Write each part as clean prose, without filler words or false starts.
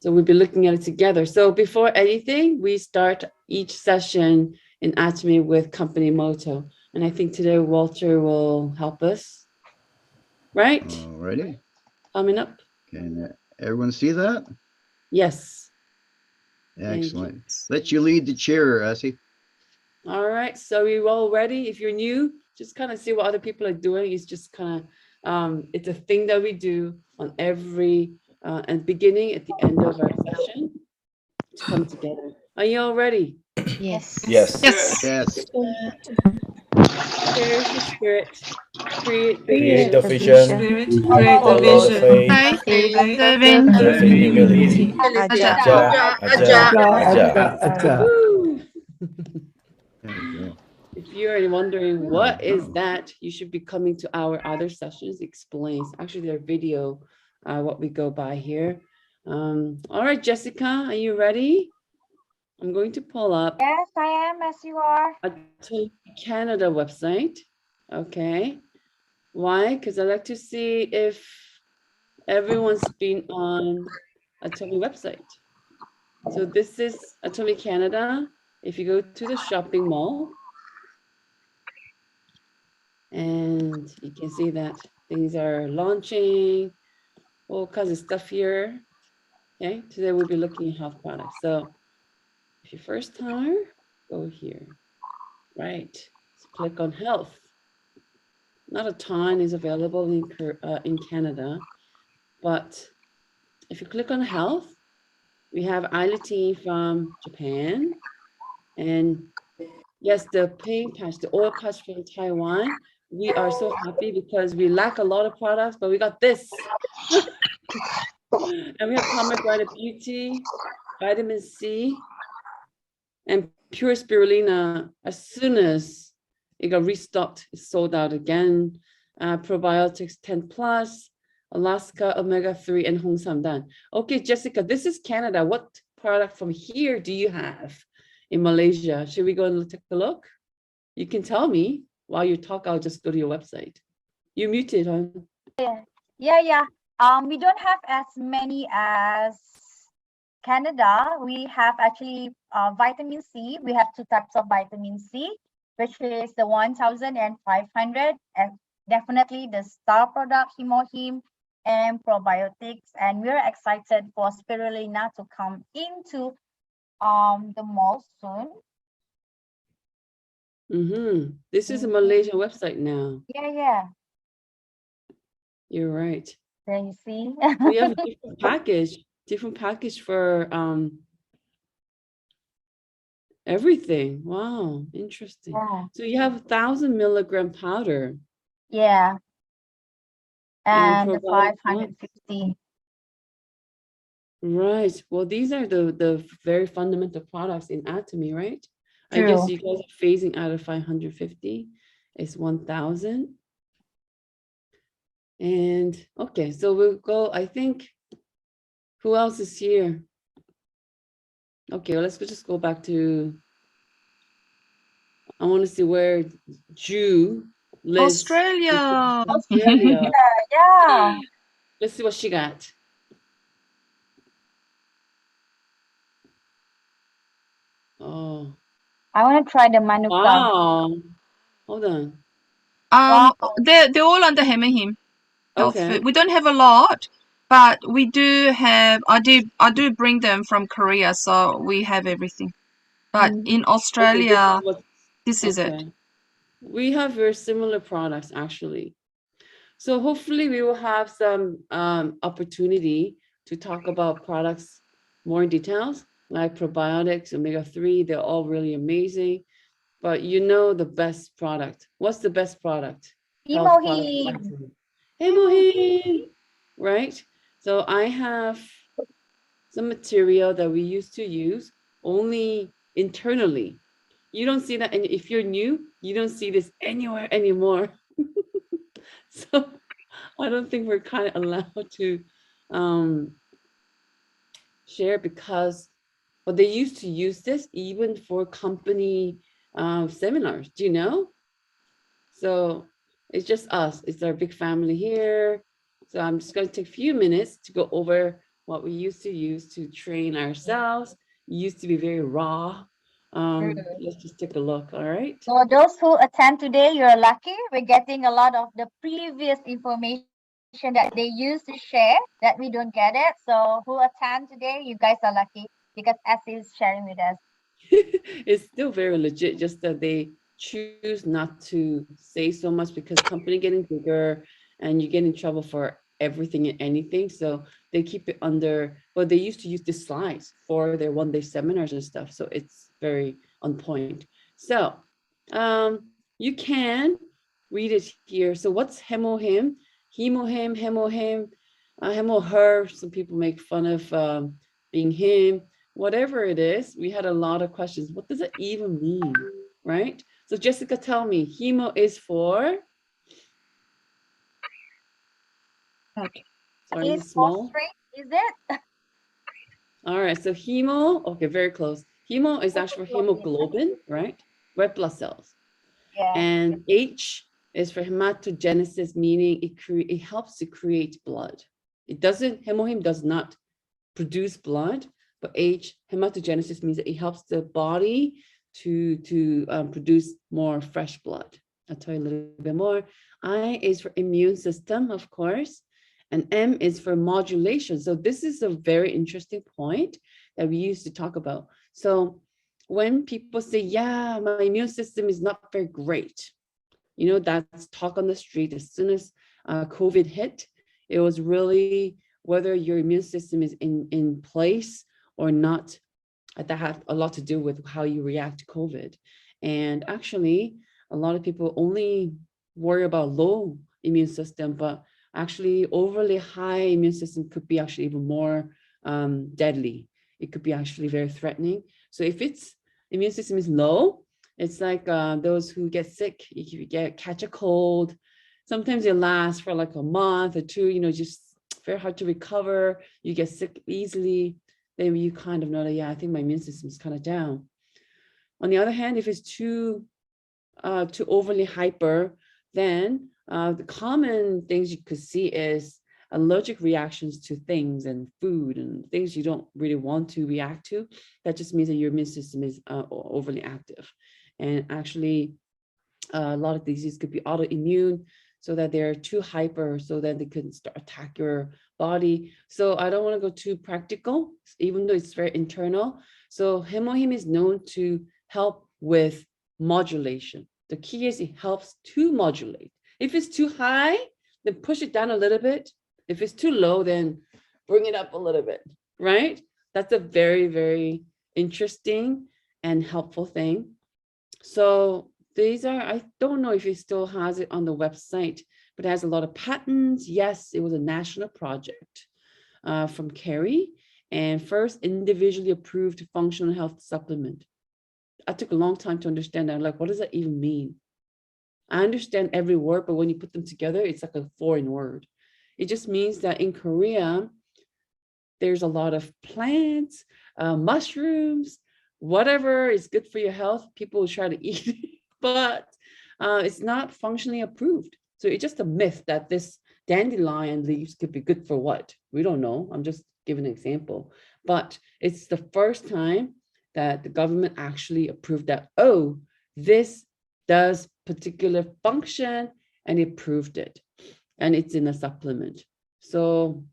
So we'll be looking at it together. So before anything, we start each session in Atomy with company motto. And I think today Walter will help us. Right? Alrighty. Coming up. Can everyone see that? Yes. Excellent. Let you lead the chair, Essie. All right. So we're all ready. If you're new, just kind of see what other people are doing. It's just kind of, it's a thing that we do on every and beginning at the end of our session to come together. Are you all ready? Yes. Yes. Yes. Cherish the spirit. Create Create the vision. Spirit, Create the vision. faith, Serving. Live in humility. Aja. Aja. Woo! There you go. If you're wondering what is that, you should be coming to our other sessions. It explains actually their video, what we go by here. All right, Jessica, are you ready? I'm going to pull up. Yes, I am, as you are. Atomy Canada website. Okay. Why? Because I like to see if everyone's been on Atomy website. So this is Atomy Canada. If you go to the shopping mall, and you can see that things are launching, all kinds of stuff here. Okay, today we'll be looking at health products. So if you're first timer, go here. Right, so click on health. Not a ton is available in Canada, but if you click on health, we have Isla from Japan, and yes, the paint patch, the oil patch from Taiwan. We are so happy because we lack a lot of products, but we got this. And we have pomegranate beauty, vitamin C, and pure spirulina. As soon as it got restocked, it's sold out again. Probiotics 10 plus, Alaska omega-3, and Hong Samdan. Okay, Jessica, this is Canada. What product from here do you have in Malaysia? Should we go and take a look? You can tell me while you talk. I'll just go to your website. You're muted, huh? Yeah. We don't have as many as Canada. We have actually vitamin C. We have two types of vitamin C, which is the 1,500, and definitely the star product, Hemohim, and probiotics. And we're excited for spirulina to come into the mall soon. This is a Malaysian website now. Yeah. You're right. There you see. We have a different package for everything. Wow, interesting. Yeah. So you have 1,000 milligram powder. Yeah. And 550. Right. Well, these are the very fundamental products in Atomy, right? True. I guess you guys are phasing out of 550. It's 1,000. And okay, so we'll go. I think, who else is here? Okay, well, let's just go back to, I want to see where Ju lives. Australia. Yeah. Let's see what she got. Oh. I want to try the Manuka. Wow. Hold on. They're all under Hemohim. Okay. We don't have a lot, but we do have. I do bring them from Korea, so we have everything. But in Australia, this is it. We have very similar products actually. So hopefully we will have some opportunity to talk about products more in details, like probiotics, omega-3. They're all really amazing. But you know the best product. What's the best product? Hemohim. Hemohim, right? So I have some material that we used to use only internally. You don't see that, and if you're new, you don't see this anywhere anymore. So I don't think we're kind of allowed to share, because they used to use this even for company seminars, do you know? So it's just us. It's our big family here. So I'm just going to take a few minutes to go over what we used to use to train ourselves. It used to be very raw. Let's just take a look, all right? So those who attend today, you're lucky. We're getting a lot of the previous information that they used to share that we don't get it. So who attend today, you guys are lucky because Essie is sharing with us. It's still very legit, just that they choose not to say so much because company getting bigger and you get in trouble for everything and anything. So they keep it under, but they used to use the slides for their one-day seminars and stuff. So it's very on point. So you can read it here. So what's hemohim? Hemohim, hemohim, hemoher. Some people make fun of being him. Whatever it is, we had a lot of questions. What does it even mean, right? So Jessica, tell me, hemo is for? Okay. Sorry, Is small. phosphate, is it? All right, so hemo, okay, very close. Hemo is actually for hemoglobin, right? Red blood cells. Yeah. And H is for hematogenesis, meaning it helps to create blood. It doesn't, hemohim does not produce blood, but H, hematogenesis, means that it helps the body to produce more fresh blood. I'll tell you a little bit more. I is for immune system, of course, and M is for modulation. So this is a very interesting point that we used to talk about. So when people say, yeah, my immune system is not very great, you know, that's talk on the street. As soon as COVID hit, it was really whether your immune system is in place or not. That had a lot to do with how you react to COVID. And actually, a lot of people only worry about low immune system, but actually overly high immune system could be actually even more deadly. It could be actually very threatening. So if it's immune system is low, it's like those who get sick, if you catch a cold, sometimes it lasts for like a month or two, you know, just very hard to recover. You get sick easily. Then you kind of know that, yeah, I think my immune system is kind of down. On the other hand, if it's too overly hyper, then the common things you could see is allergic reactions to things and food and things you don't really want to react to. That just means that your immune system is overly active. And actually, a lot of diseases could be autoimmune, so that they're too hyper, so that they can start attack your body. So I don't want to go too practical, even though it's very internal. So hemohim is known to help with modulation. The key is it helps to modulate. If it's too high, then push it down a little bit. If it's too low, then bring it up a little bit, right? That's a very, very interesting and helpful thing. So these are, I don't know if it still has it on the website, but it has a lot of patents. Yes, it was a national project from Kerry, and first individually approved functional health supplement. I took a long time to understand that. I'm like, what does that even mean? I understand every word, but when you put them together, it's like a foreign word. It just means that in Korea, there's a lot of plants, mushrooms, whatever is good for your health, people will try to eat, but it's not functionally approved. So it's just a myth that this dandelion leaves could be good for what? We don't know. I'm just giving an example. But it's the first time that the government actually approved that, oh, this does particular function, and it proved it. And it's in a supplement. So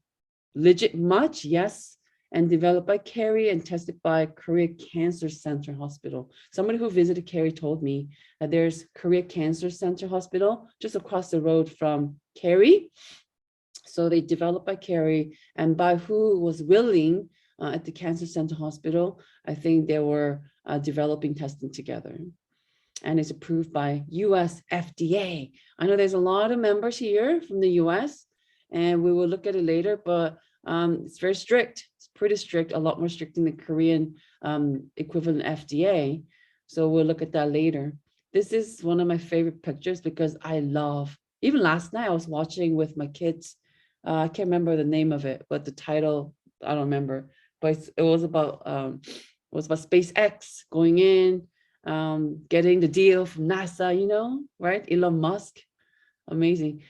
legit much, yes. And developed by Kerry and tested by Korea Cancer Center Hospital. Somebody who visited Kerry told me that there's Korea Cancer Center Hospital just across the road from Kerry. So they developed by Kerry, and by who was willing at the Cancer Center Hospital, I think they were developing testing together. And it's approved by US FDA. I know there's a lot of members here from the US, and we will look at it later, but it's very strict. It's pretty strict, a lot more strict than the Korean equivalent FDA. So we'll look at that later. This is one of my favorite pictures because I love, even last night I was watching with my kids. I can't remember the name of it, but the title, I don't remember, but it was about SpaceX going in, getting the deal from NASA, you know, right? Elon Musk, amazing.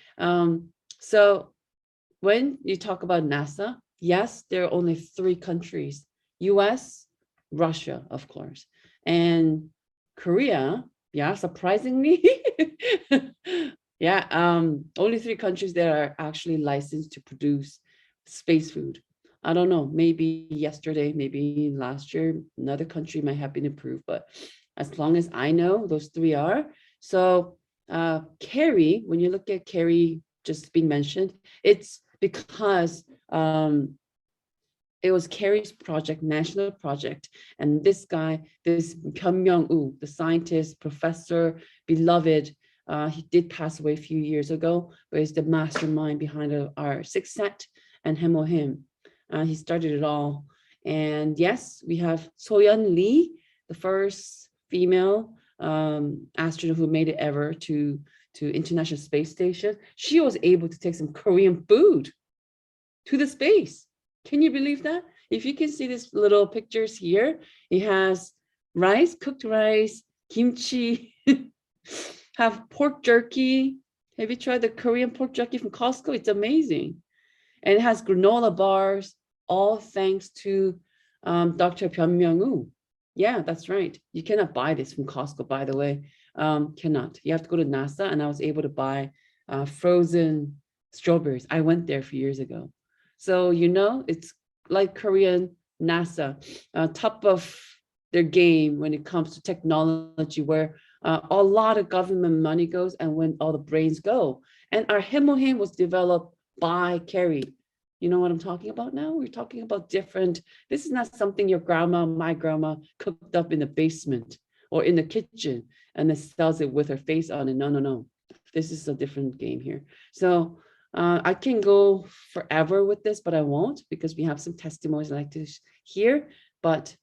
So when you talk about NASA, yes, there are only 3 countries, US, Russia, of course, and Korea. Yeah, surprisingly, yeah, only 3 countries that are actually licensed to produce space food. I don't know, maybe yesterday, maybe last year, another country might have been approved, but as long as I know, those 3 are. So Kerry, when you look at Kerry just being mentioned, it's because it was Kerry's project, national project. And this guy, this Myung-woo, the scientist, professor, beloved, he did pass away a few years ago, but he's the mastermind behind our SIXSAT and Hemohim. He started it all. And yes, we have Soyeon Lee, the first female astronaut who made it ever to International Space Station. She was able to take some Korean food to the space. Can you believe that? If you can see these little pictures here, it has rice, cooked rice, kimchi, have pork jerky. Have you tried the Korean pork jerky from Costco? It's amazing. And it has granola bars, all thanks to Dr. Myung-woo. Yeah, that's right. You cannot buy this from Costco, by the way. Cannot. You have to go to NASA, and I was able to buy frozen strawberries. I went there a few years ago. So, you know, it's like Korean NASA, top of their game when it comes to technology, where a lot of government money goes and when all the brains go. And our Hemohim was developed by Kerry. You know what I'm talking about now? We're talking about different, this is not something your grandma, my grandma cooked up in the basement or in the kitchen and then sells it with her face on it. No, no, no. This is a different game here. So I can go forever with this, but I won't because we have some testimonies I'd like to hear, but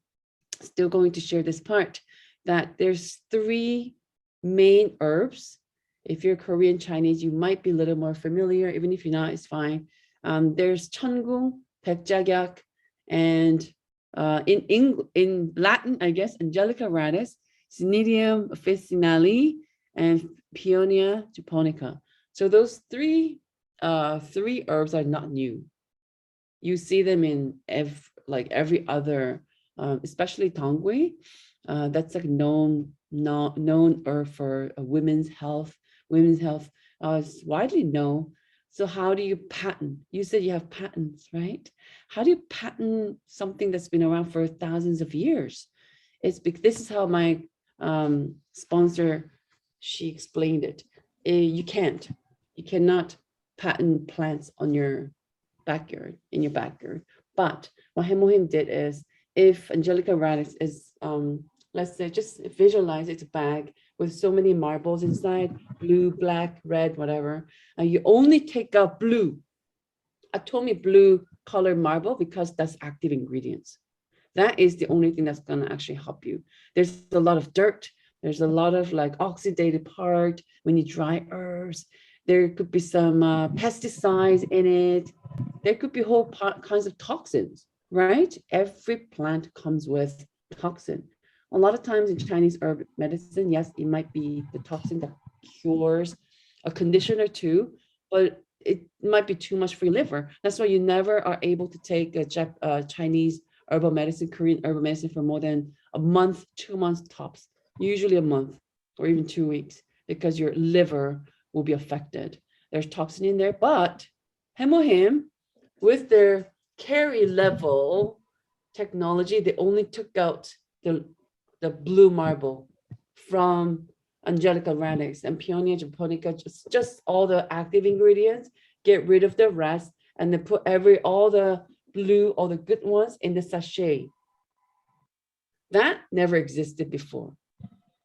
still going to share this part that there's 3 main herbs. If you're Korean Chinese, you might be a little more familiar. Even if you're not, it's fine. There's 천궁, 백작약, and in Latin, I guess, Angelica radius, Cnidium officinale, and Peonia japonica. So those 3 herbs are not new. You see them in every other, especially tongui. That's like known herb for women's health. Women's health is widely known. So how do you patent? You said you have patents, right? How do you patent something that's been around for thousands of years? It's because this is how my sponsor, she explained it. You cannot patent plants on your backyard, in your backyard. But what Hemohim did is, if Angelica radix is, let's say, just visualize it's a bag with so many marbles inside, blue, black, red, whatever. And you only take out blue, Atomy blue colored marble, because that's active ingredients. That is the only thing that's gonna actually help you. There's a lot of dirt. There's a lot of like oxidated part when you dry herbs. There could be some pesticides in it. There could be whole kinds of toxins, right? Every plant comes with toxin. A lot of times in Chinese herb medicine, yes, it might be the toxin that cures a condition or two, but it might be too much for your liver. That's why you never are able to take a Chinese herbal medicine, Korean herbal medicine for more than a month, 2 months tops, usually a month or even 2 weeks, because your liver will be affected. There's toxin in there, but Hemohim, with their Kerry level technology, they only took out the blue marble from Angelica radix and Peonia japonica, just all the active ingredients, get rid of the rest, and then put all the blue, all the good ones in the sachet. That never existed before.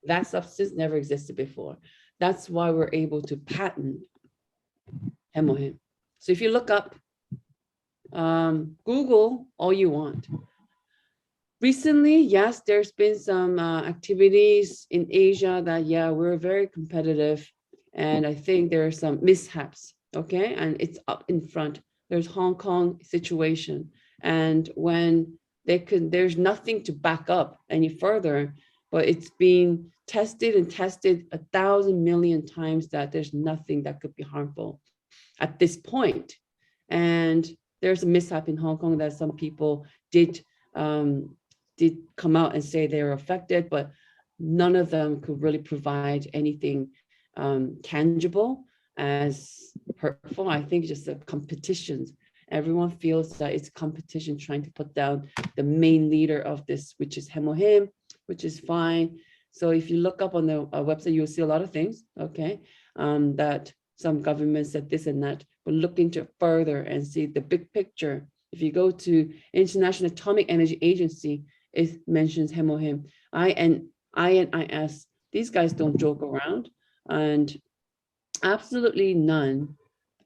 That substance never existed before. That's why we're able to patent Hemohim. So if you look up, Google all you want. Recently, yes, there's been some activities in Asia that, yeah, we're very competitive. And I think there are some mishaps, okay? And it's up in front. There's Hong Kong situation. And when there's nothing to back up any further, but it's being tested and tested 1,000 million times that there's nothing that could be harmful at this point. And there's a mishap in Hong Kong that some people did come out and say they were affected, but none of them could really provide anything tangible as hurtful. I think just the competitions. Everyone feels that it's competition trying to put down the main leader of this, which is Hemohim, which is fine. So if you look up on the website, you'll see a lot of things, okay, that some governments said this and that, but look into it further and see the big picture. If you go to International Atomic Energy Agency, it mentions Hemohim. INIS, these guys don't joke around, and absolutely none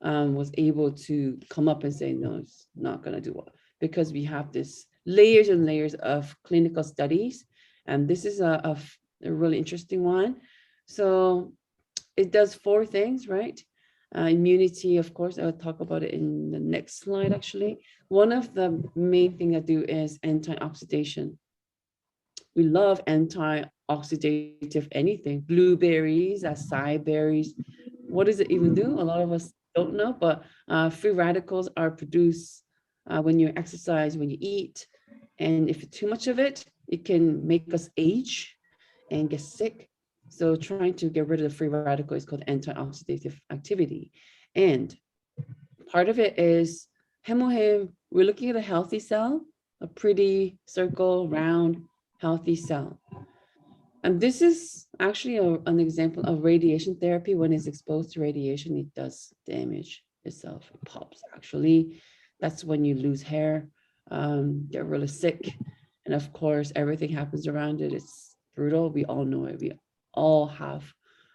was able to come up and say, no, it's not going to do well, because we have this layers and layers of clinical studies, and this is a really interesting one. So it does 4 things, right? Immunity, of course, I'll talk about it in the next slide, actually. One of the main things I do is anti-oxidation. We love anti-oxidative anything. Blueberries, acai berries. What does it even do? A lot of us don't know, but free radicals are produced when you exercise, when you eat. And if too much of it, it can make us age and get sick. So trying to get rid of the free radical is called anti-oxidative activity. And part of it is Hemohim. We're looking at a healthy cell, a pretty circle, round, healthy cell. And this is actually an example of radiation therapy. When it's exposed to radiation, it does damage itself. It pops, actually. That's when you lose hair, get really sick. And of course, everything happens around it. It's brutal. We all know it. We all have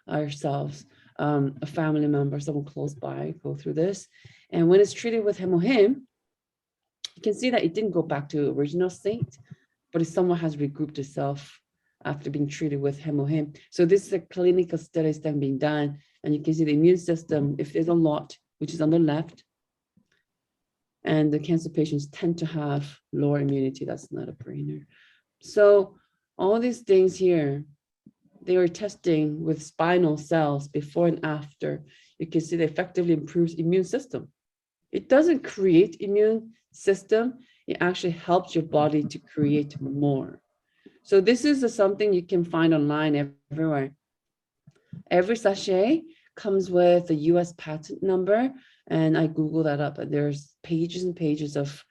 ourselves, a family member, someone close by, go through this. And when it's treated with Hemohim, you can see that it didn't go back to original state, but if someone has regrouped itself after being treated with Hemohim. So this is a clinical studies that are being done, and you can see the immune system, if there's a lot, which is on the left, and the cancer patients tend to have lower immunity. That's not a brainer. So all these things here, they were testing with spinal cells before and after. You can see that effectively improves immune system. It doesn't create immune system. It actually helps your body to create more. So this is something you can find online everywhere. Every sachet comes with a US patent number, and I Google that up, and there's pages and pages of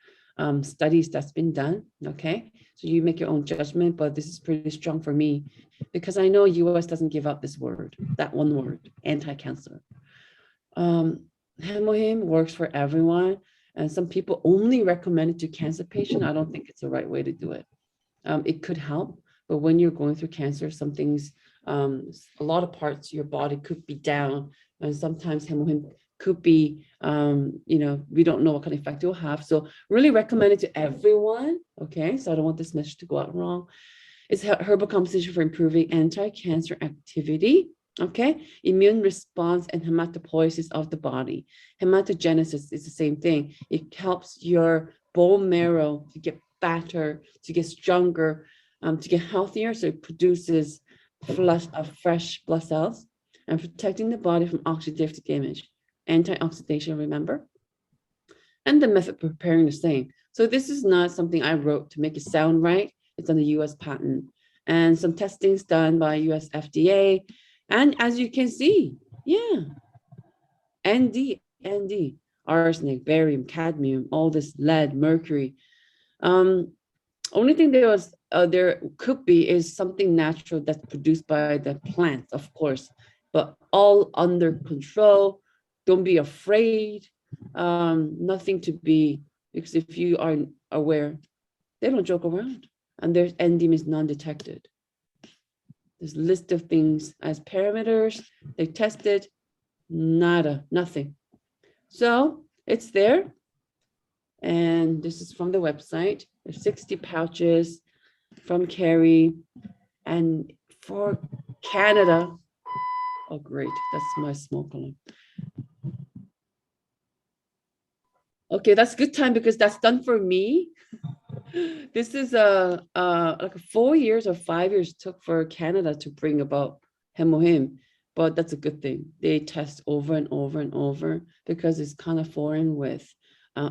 studies that's been done, okay? So you make your own judgment, but this is pretty strong for me because I know US doesn't give up this word, that one word, anti-cancer. Hemohim works for everyone, and some people only recommend it to cancer patients. I don't think it's the right way to do it. It could help, but when you're going through cancer, some things, a lot of parts of your body could be down, and sometimes Hemohim could be, we don't know what kind of effect it will have. So really recommend it to everyone, okay? So I don't want this message to go out wrong. It's herbal composition for improving anti-cancer activity, okay? Immune response and hematopoiesis of the body. Hematogenesis is the same thing. It helps your bone marrow to get fatter, to get stronger, to get healthier. So it produces fresh blood cells, and protecting the body from oxidative damage. Anti-oxidation, remember? And the method preparing the same. So this is not something I wrote to make it sound right. It's on the US patent. And some testings done by US FDA. And as you can see, yeah, ND, arsenic, barium, cadmium, all this lead, mercury. Only thing there could be is something natural that's produced by the plants, of course, but all under control. Don't be afraid. Nothing to be, because if you are aware, they don't joke around. And their ND is non-detected. There's a list of things as parameters. They tested, nada, nothing. So it's there. And this is from the website. There's 60 pouches from Carrie. And for Canada, oh great, that's my smoke alarm. Okay, that's good time because that's done for me. This is like 4 years or 5 years took for Canada to bring about Hemohim, but that's a good thing. They test over and over and over because it's kind of foreign with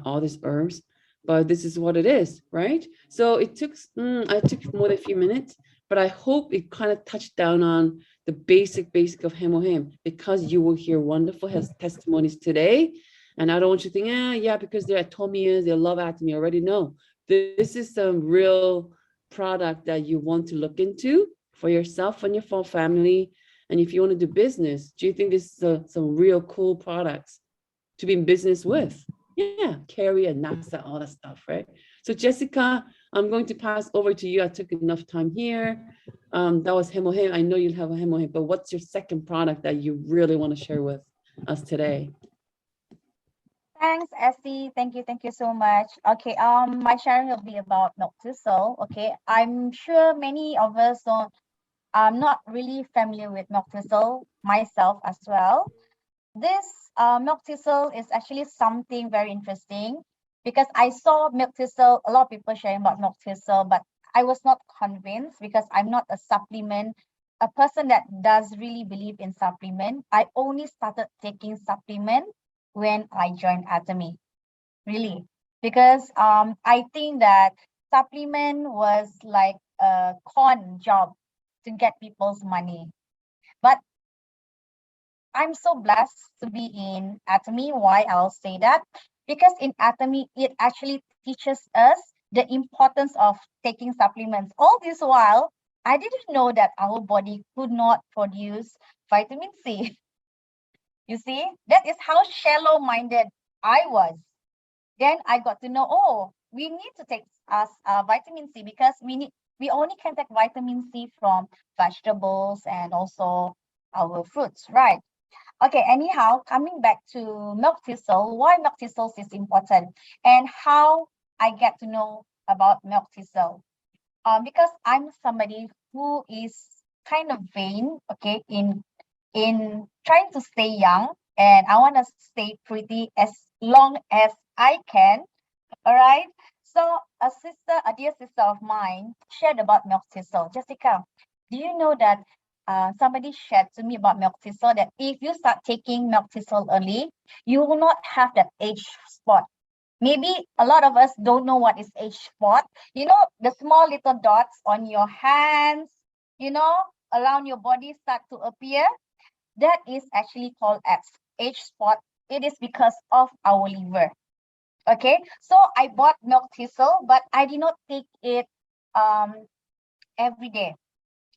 all these herbs, but this is what it is, right? So it took, I took more than a few minutes, but I hope it kind of touched down on the basic of Hemohim, because you will hear wonderful testimonies today. And I don't want you to think, yeah, because they're Atomy, they love Atomy already. No, this is some real product that you want to look into for yourself and your full family. And if you want to do business, do you think this is some real cool products to be in business with? Yeah, Carrie and NASA, all that stuff, right? So Jessica, I'm going to pass over to you. I took enough time here. That was Hemohim. I know you'll have a Hemohim, but what's your second product that you really want to share with us today? Thanks, Essie. Thank you so much. Okay, my sharing will be about milk thistle. Okay, I'm sure many of us don't. I'm not really familiar with milk thistle myself as well. This milk thistle is actually something very interesting, because I saw milk thistle, a lot of people sharing about milk thistle, but I was not convinced because I'm not a person that does really believe in supplement. I only started taking supplement when I joined Atomy, really, because I think that supplement was like a con job to get people's money. But I'm so blessed to be in Atomy. Why I'll say that? Because in Atomy, it actually teaches us the importance of taking supplements. All this while, I didn't know that our body could not produce vitamin C. You see, that is how shallow-minded I was. Then I got to know, oh, we need to take vitamin C, because we only can take vitamin C from vegetables and also our fruits, right? Okay, anyhow, coming back to milk thistle, why milk thistle is important and how I get to know about milk thistle. Because I'm somebody who is kind of vain, okay, in trying to stay young, and I want to stay pretty as long as I can. All right. So a dear sister of mine shared about milk thistle. Jessica, do you know that somebody shared to me about milk thistle, that if you start taking milk thistle early, you will not have that age spot. Maybe a lot of us don't know what is age spot. You know, the small little dots on your hands, you know, around your body start to appear. That is actually called as age spot. It is because of our liver. Okay, so I bought milk thistle, but I did not take it every day.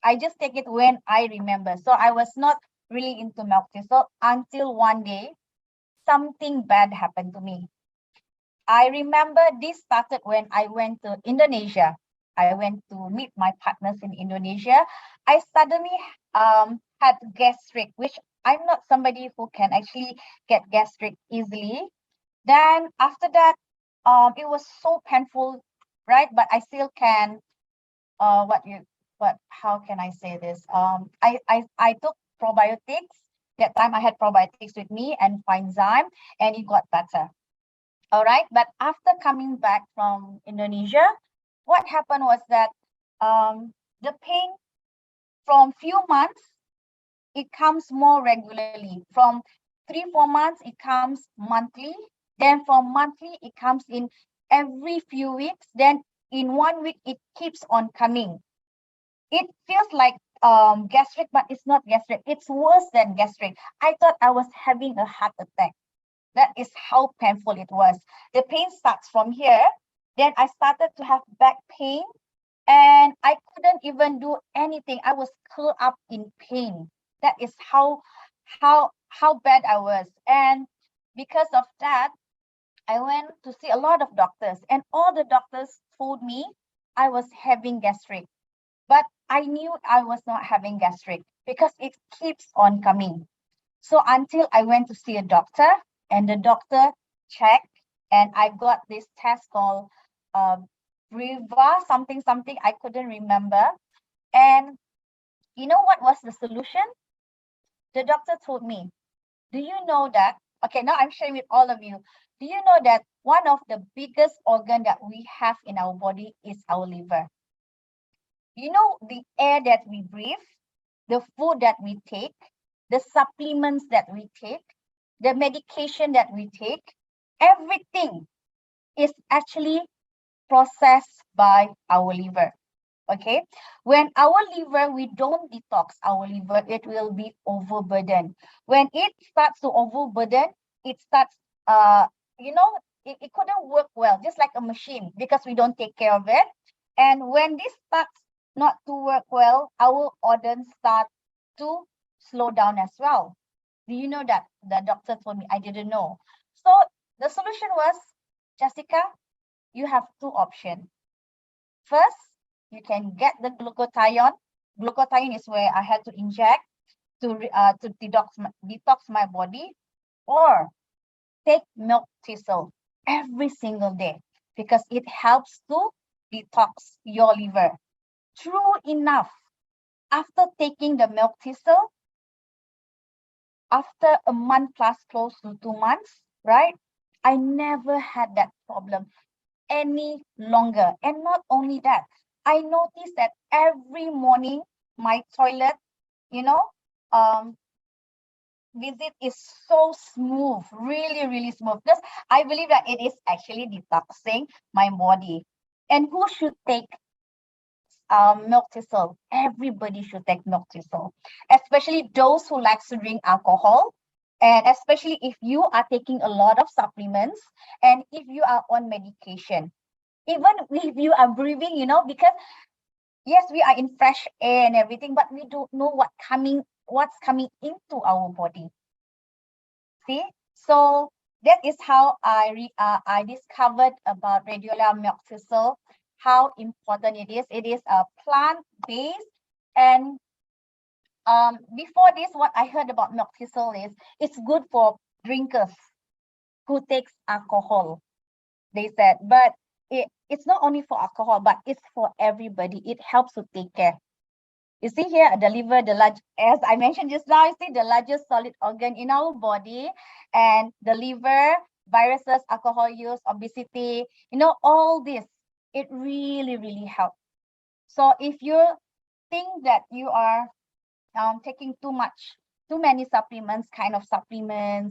I just take it when I remember. So I was not really into milk thistle until one day something bad happened to me. I remember this started when I went to Indonesia. I went to meet my partners in Indonesia. I suddenly had gastric, which I'm not somebody who can actually get gastric easily. Then after that, it was so painful, right? But I still can, how can I say this? I took probiotics. That time I had probiotics with me and Finezyme, and it got better. All right, but after coming back from Indonesia, what happened was that the pain from few months, it comes more regularly. From 3-4 months, it comes monthly. Then from monthly, it comes in every few weeks. Then in 1 week, it keeps on coming. It feels like gastric, but it's not gastric. It's worse than gastric. I thought I was having a heart attack. That is how painful it was. The pain starts from here. Then I started to have back pain, and I couldn't even do anything. I was curled up in pain. That is how bad I was. And because of that, I went to see a lot of doctors, and all the doctors told me I was having gastric. But I knew I was not having gastric because it keeps on coming. So until I went to see a doctor, and the doctor checked, and I got this test called Riva something, I couldn't remember. And you know what was the solution? The doctor told me, do you know that, okay, now I'm sharing with all of you. Do you know that one of the biggest organ that we have in our body is our liver? You know, the air that we breathe, the food that we take, the supplements that we take, the medication that we take, everything is actually processed by our liver. Okay, when our liver, we don't detox our liver, it will be overburdened. When it starts to overburden, it starts, it couldn't work well, just like a machine, because we don't take care of it. And when this starts not to work well, our organs start to slow down as well. Do you know that? The doctor told me, I didn't know. So the solution was, Jessica, you have two options. First, you can get the glutathione. Glutathione is where I had to inject to detox my body, or take milk thistle every single day, because it helps to detox your liver. True enough, after taking the milk thistle, after a month plus, close to 2 months, right? I never had that problem any longer. And not only that, I noticed that every morning my toilet, visit is so smooth, really, really smooth, because I believe that it is actually detoxing my body. And who should take milk thistle? Everybody should take milk thistle, especially those who like to drink alcohol, and especially if you are taking a lot of supplements, and if you are on medication, even if you are breathing, because yes, we are in fresh air and everything, but we don't know what's coming into our body. See, so that is how I discovered about Residual milk thistle, how important it is. It is a plant-based, and before this, what I heard about milk thistle is it's good for drinkers who takes alcohol, they said, but it's not only for alcohol, but it's for everybody. It helps to take care. You see here, the liver, as I mentioned just now, you see the largest solid organ in our body, and the liver, viruses, alcohol use, obesity, all this, it really, really helps. So if you think that you are taking too many supplements,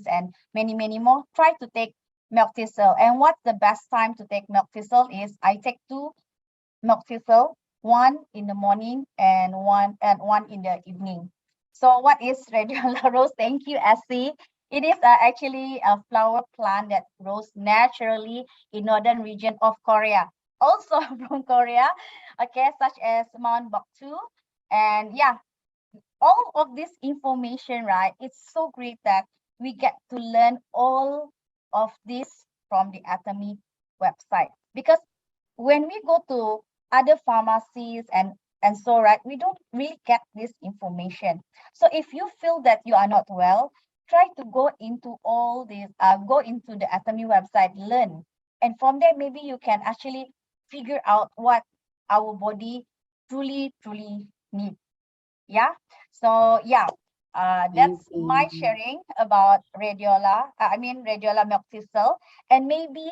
and many more, try to take milk thistle. And what's the best time to take milk thistle is, I take 2 milk thistle, 1 in the morning and one in the evening. So what is Residual rose? Thank you, Essie. It is actually a flower plant that grows naturally in northern region of Korea, also from Korea, okay, such as Mount Boktu. And yeah, all of this information, right? It's so great that we get to learn all of this from the Atomy website, because when we go to other pharmacies and so, right, we don't really get this information. So if you feel that you are not well, try to go into all this, go into the Atomy website, learn, and from there maybe you can actually figure out what our body truly needs. Yeah, so yeah, that's my sharing about Residual milk thistle. And maybe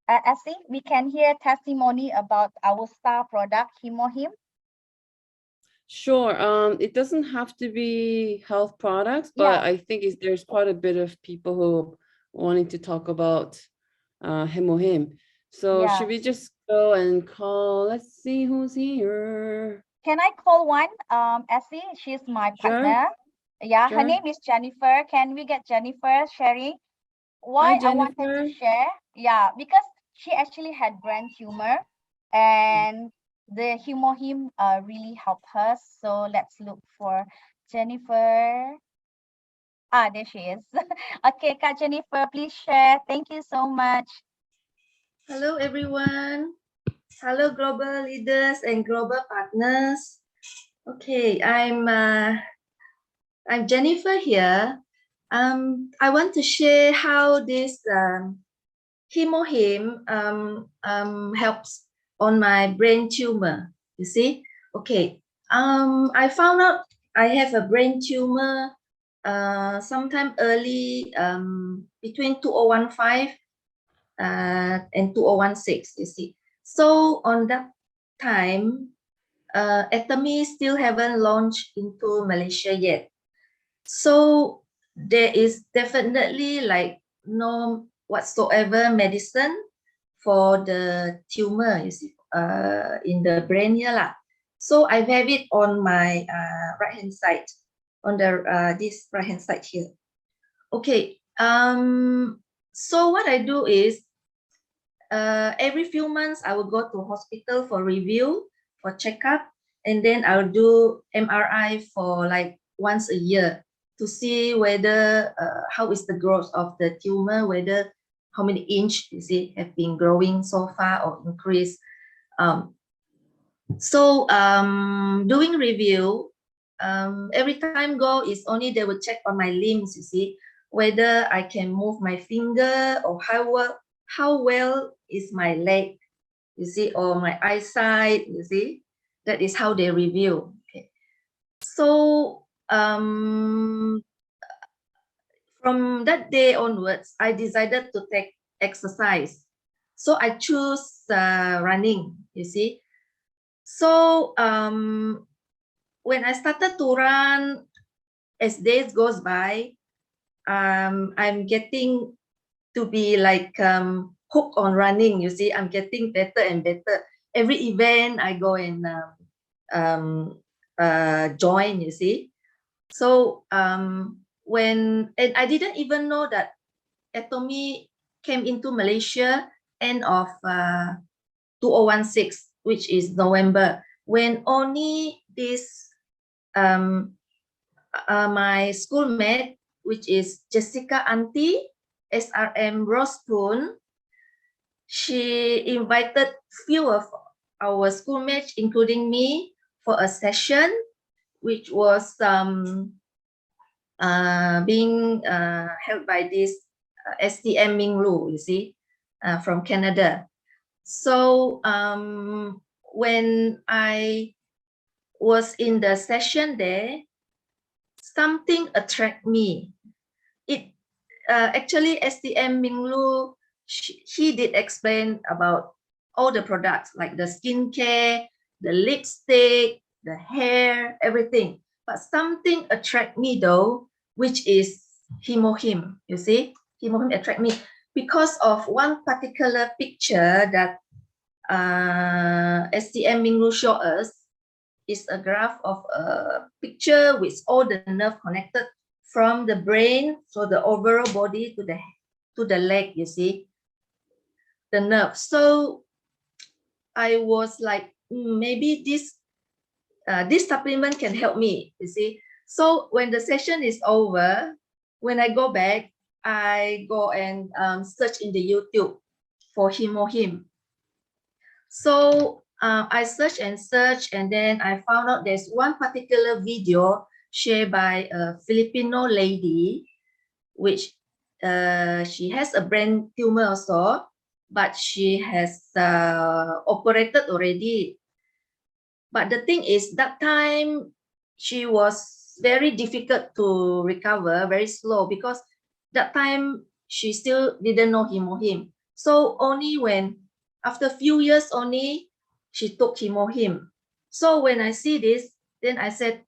Essie, we can hear testimony about our star product, Hemohim. Sure. It doesn't have to be health products, but I think there's quite a bit of people who wanting to talk about Hemohim. So should we just go and call? Let's see who's here. Can I call one? Essie, she's my partner. Yeah, her name is Jennifer. Can we get Jennifer sharing? Why I wanted to share? Yeah, because she actually had brain tumor, and the Hemohim really helped her. So let's look for Jennifer. There she is. Okay, Kak Jennifer, please share. Thank you so much. Hello, everyone. Hello, global leaders and global partners. Okay, I'm Jennifer here. I want to share how this Hemohim helps on my brain tumor. You see, okay. I found out I have a brain tumor sometime early, between 2015 and 2016. You see, so on that time, Atomy still haven't launched into Malaysia yet. So there is definitely like no whatsoever medicine for the tumor, you see, in the brain here lah. So I have it on my right hand side, on the this right hand side here. Okay. So what I do is every few months I will go to hospital for review, for checkup, and then I'll do MRI for like once a year to see whether how is the growth of the tumor, whether how many inch is it have been growing so far or increased. Doing review, every time go is only they will check on my limbs, you see, whether I can move my finger or how well is my leg, you see, or my eyesight, you see. That is how they review. Okay. So from that day onwards, I decided to take exercise. So I choose running, you see. So when I started to run, as days goes by, I'm getting to be like hooked on running, you see. I'm getting better and better. Every event I go and join, you see. So and I didn't even know that Atomy came into Malaysia end of 2016, which is November, when only this my schoolmate, which is Jessica Auntie, SRM Rospoon, she invited few of our schoolmates, including me, for a session, which was being held by this STM Ming Lu, you see, from Canada. So when I was in the session there, something attracted me. It actually STM Ming Lu, he did explain about all the products like the skincare, the lipstick, the hair, everything. But something attract me though, which is Hemohim. You see, Hemohim attract me because of one particular picture that STM Ming Lu showed us. Is a graph of a picture with all the nerve connected from the brain, so the overall body to the leg, you see, the nerve. So I was like, maybe this supplement can help me, you see. So when the session is over, when I go back, I go and search in the YouTube for Hemohim. So I searched and searched, and then I found out there's one particular video shared by a Filipino lady, which she has a brain tumor also, but she has operated already. But the thing is, that time she was very difficult to recover, very slow, because that time she still didn't know Hemohim. So only when after a few years only, she took Hemohim. So when I see this, then I said,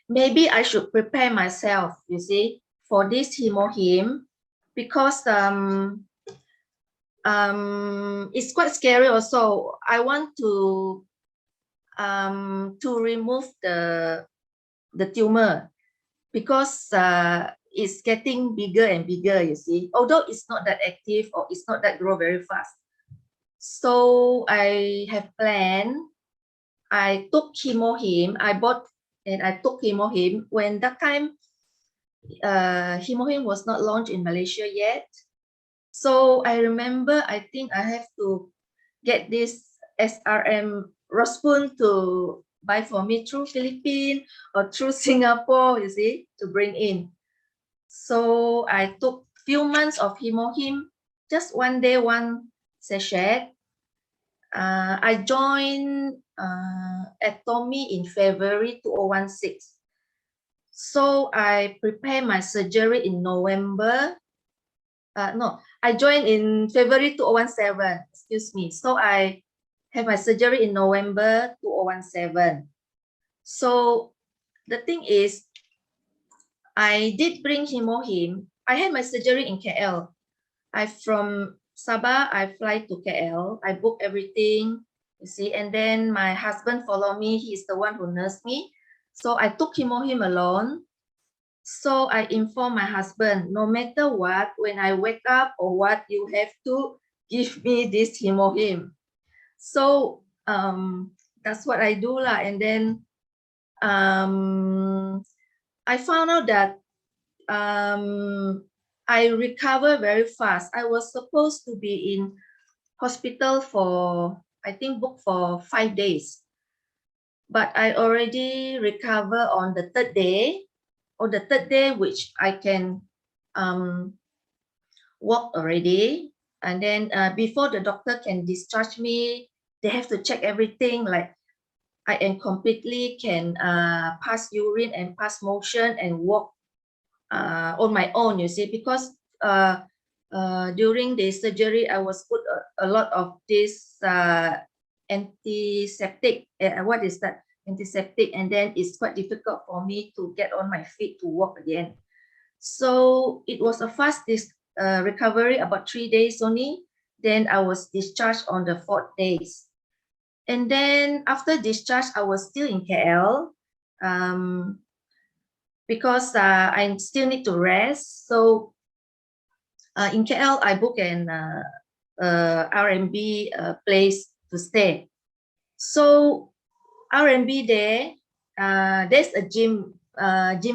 maybe I should prepare myself, you see, for this Hemohim, because it's quite scary also. I want to remove the tumor, because it's getting bigger and bigger, you see, although it's not that active or it's not that grow very fast. So I have planned, I took Hemohim, I bought and I took Hemohim when that time Hemohim was not launched in Malaysia yet. So I remember, I think I have to get this SRM Rospoon to buy for me through Philippines or through Singapore, you see, to bring in. So I took few months of Hemohim, just one day, one sachet. I joined Atomy in February 2016. So I prepared my surgery in November. No, I joined in February 2017, excuse me. So I have my surgery in November 2017. So the thing is, I did bring Hemohim. I had my surgery in KL. Sabah, I fly to KL. I book everything, you see, and then my husband follow me. He's the one who nursed me. So I took him alone. So I informed my husband, no matter what, when I wake up or what, you have to give me this hemohim. So that's what I do lah. And then I found out that I recover very fast. I was supposed to be in hospital for, I think, booked for 5 days. But I already recover on the third day, which I can walk already. And then before the doctor can discharge me, they have to check everything, like I am completely can pass urine and pass motion and walk on my own, you see, because during the surgery, I was put a lot of this antiseptic. What is that? Antiseptic, and then it's quite difficult for me to get on my feet to walk again. So it was a fast recovery, about 3 days only. Then I was discharged on the 4th day. And then after discharge, I was still in KL because I still need to rest. So in KL, I booked an R&B place to stay. So R&B there, there's a gym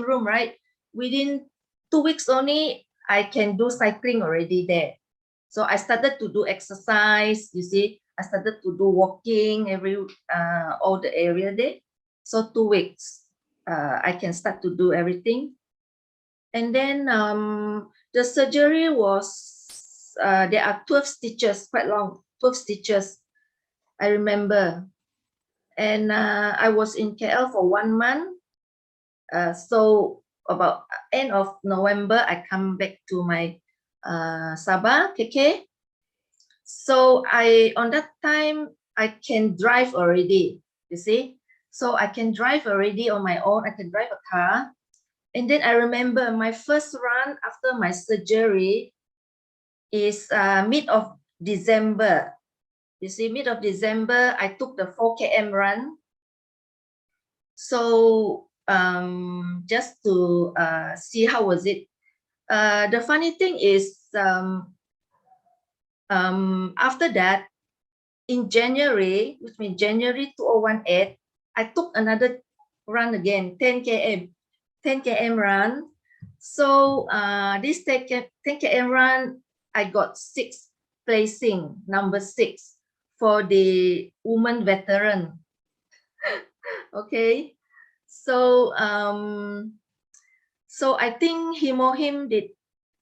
room, right? Within 2 weeks only, I can do cycling already there. So I started to do exercise, you see. I started to do walking all the area there. So 2 weeks, I can start to do everything. And then the surgery was, there are 12 stitches, quite long, 12 stitches, I remember. And I was in KL for 1 month. So about end of November, I come back to my Sabah, KK. So on that time, I can drive already, you see. So I can drive already on my own. I can drive a car. And then I remember my first run after my surgery is mid of December. You see, mid of December, I took the 4 km run. So just to see how was it. The funny thing is, after that, in January, which means January 2018, I took another run again, 10 km run. So this 10 km run, I got 6th placing, number 6 for the woman veteran. Okay, so so I think hemohim did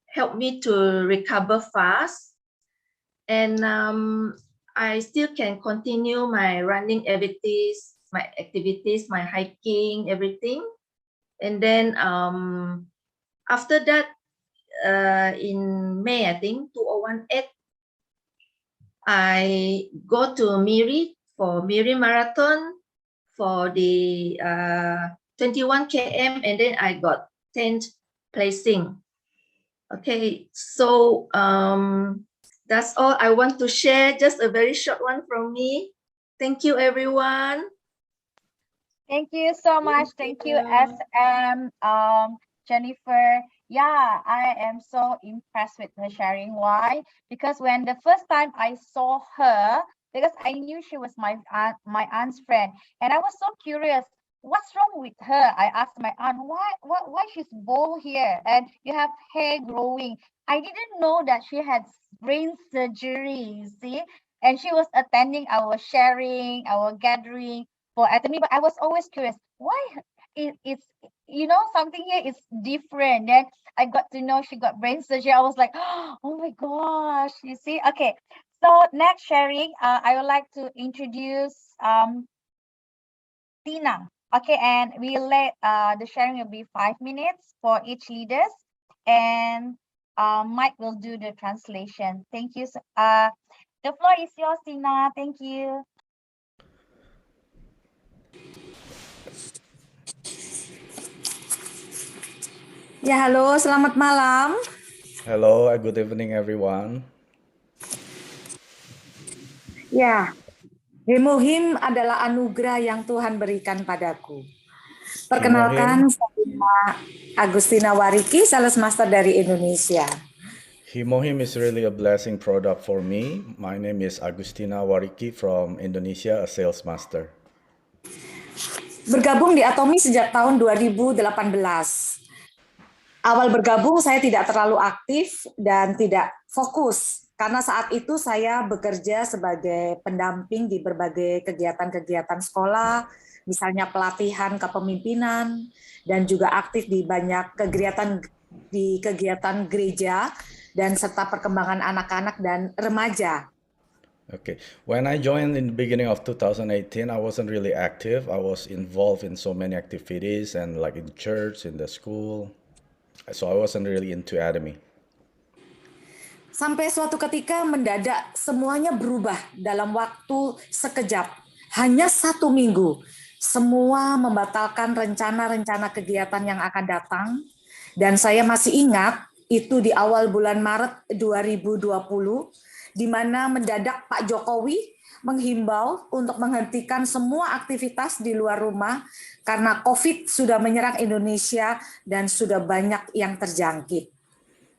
help me to recover fast, and I still can continue my running activities, my hiking, everything. And then after that, in May, I think 2018, I go to Miri for Miri Marathon for the 21 km, and then I got 10th placing. Okay, so that's all I want to share. Just a very short one from me. Thank you, everyone. Thank you so much. Thank you, SM, Jennifer. Yeah, I am so impressed with her sharing. Why? Because when the first time I saw her, because I knew she was my aunt's friend, and I was so curious. What's wrong with her? I asked my aunt, why she's bald here and you have hair growing. I didn't know that she had brain surgery, you see, and she was attending our sharing, our gathering for Atomy, but I was always curious, why it's, you know, something here is different. Then I got to know she got brain surgery. I was like, oh my gosh, you see. Okay, so next sharing, I would like to introduce Tina. Okay, and we'll let the sharing will be 5 minutes for each leaders, and Mike will do the translation. Thank you. The floor is yours, Tina. Thank you. Ya, halo, selamat malam. Hello, good evening everyone. Ya, hemohim adalah anugerah yang Tuhan berikan padaku. Perkenalkan, saya Agustina Wariki, Sales Master dari Indonesia. Hemohim is really a blessing product for me. My name is Agustina Wariki from Indonesia, a sales master. Bergabung di Atomy sejak tahun 2018. Awal bergabung saya tidak terlalu aktif dan tidak fokus karena saat itu saya bekerja sebagai pendamping di berbagai kegiatan-kegiatan sekolah, misalnya pelatihan kepemimpinan dan juga aktif di banyak kegiatan gereja dan serta perkembangan anak-anak dan remaja. Okay, when I joined in the beginning of 2018, I wasn't really active. I was involved in so many activities and like in church, in the school. So I wasn't really into Atomy. Sampai suatu ketika mendadak semuanya berubah dalam waktu sekejap. Hanya 1 minggu. Semua membatalkan rencana-rencana kegiatan yang akan datang. Dan saya masih ingat itu di awal bulan Maret 2020, di mana mendadak Pak Jokowi menghimbau untuk menghentikan semua aktivitas di luar rumah karena COVID sudah menyerang Indonesia dan sudah banyak yang terjangkit.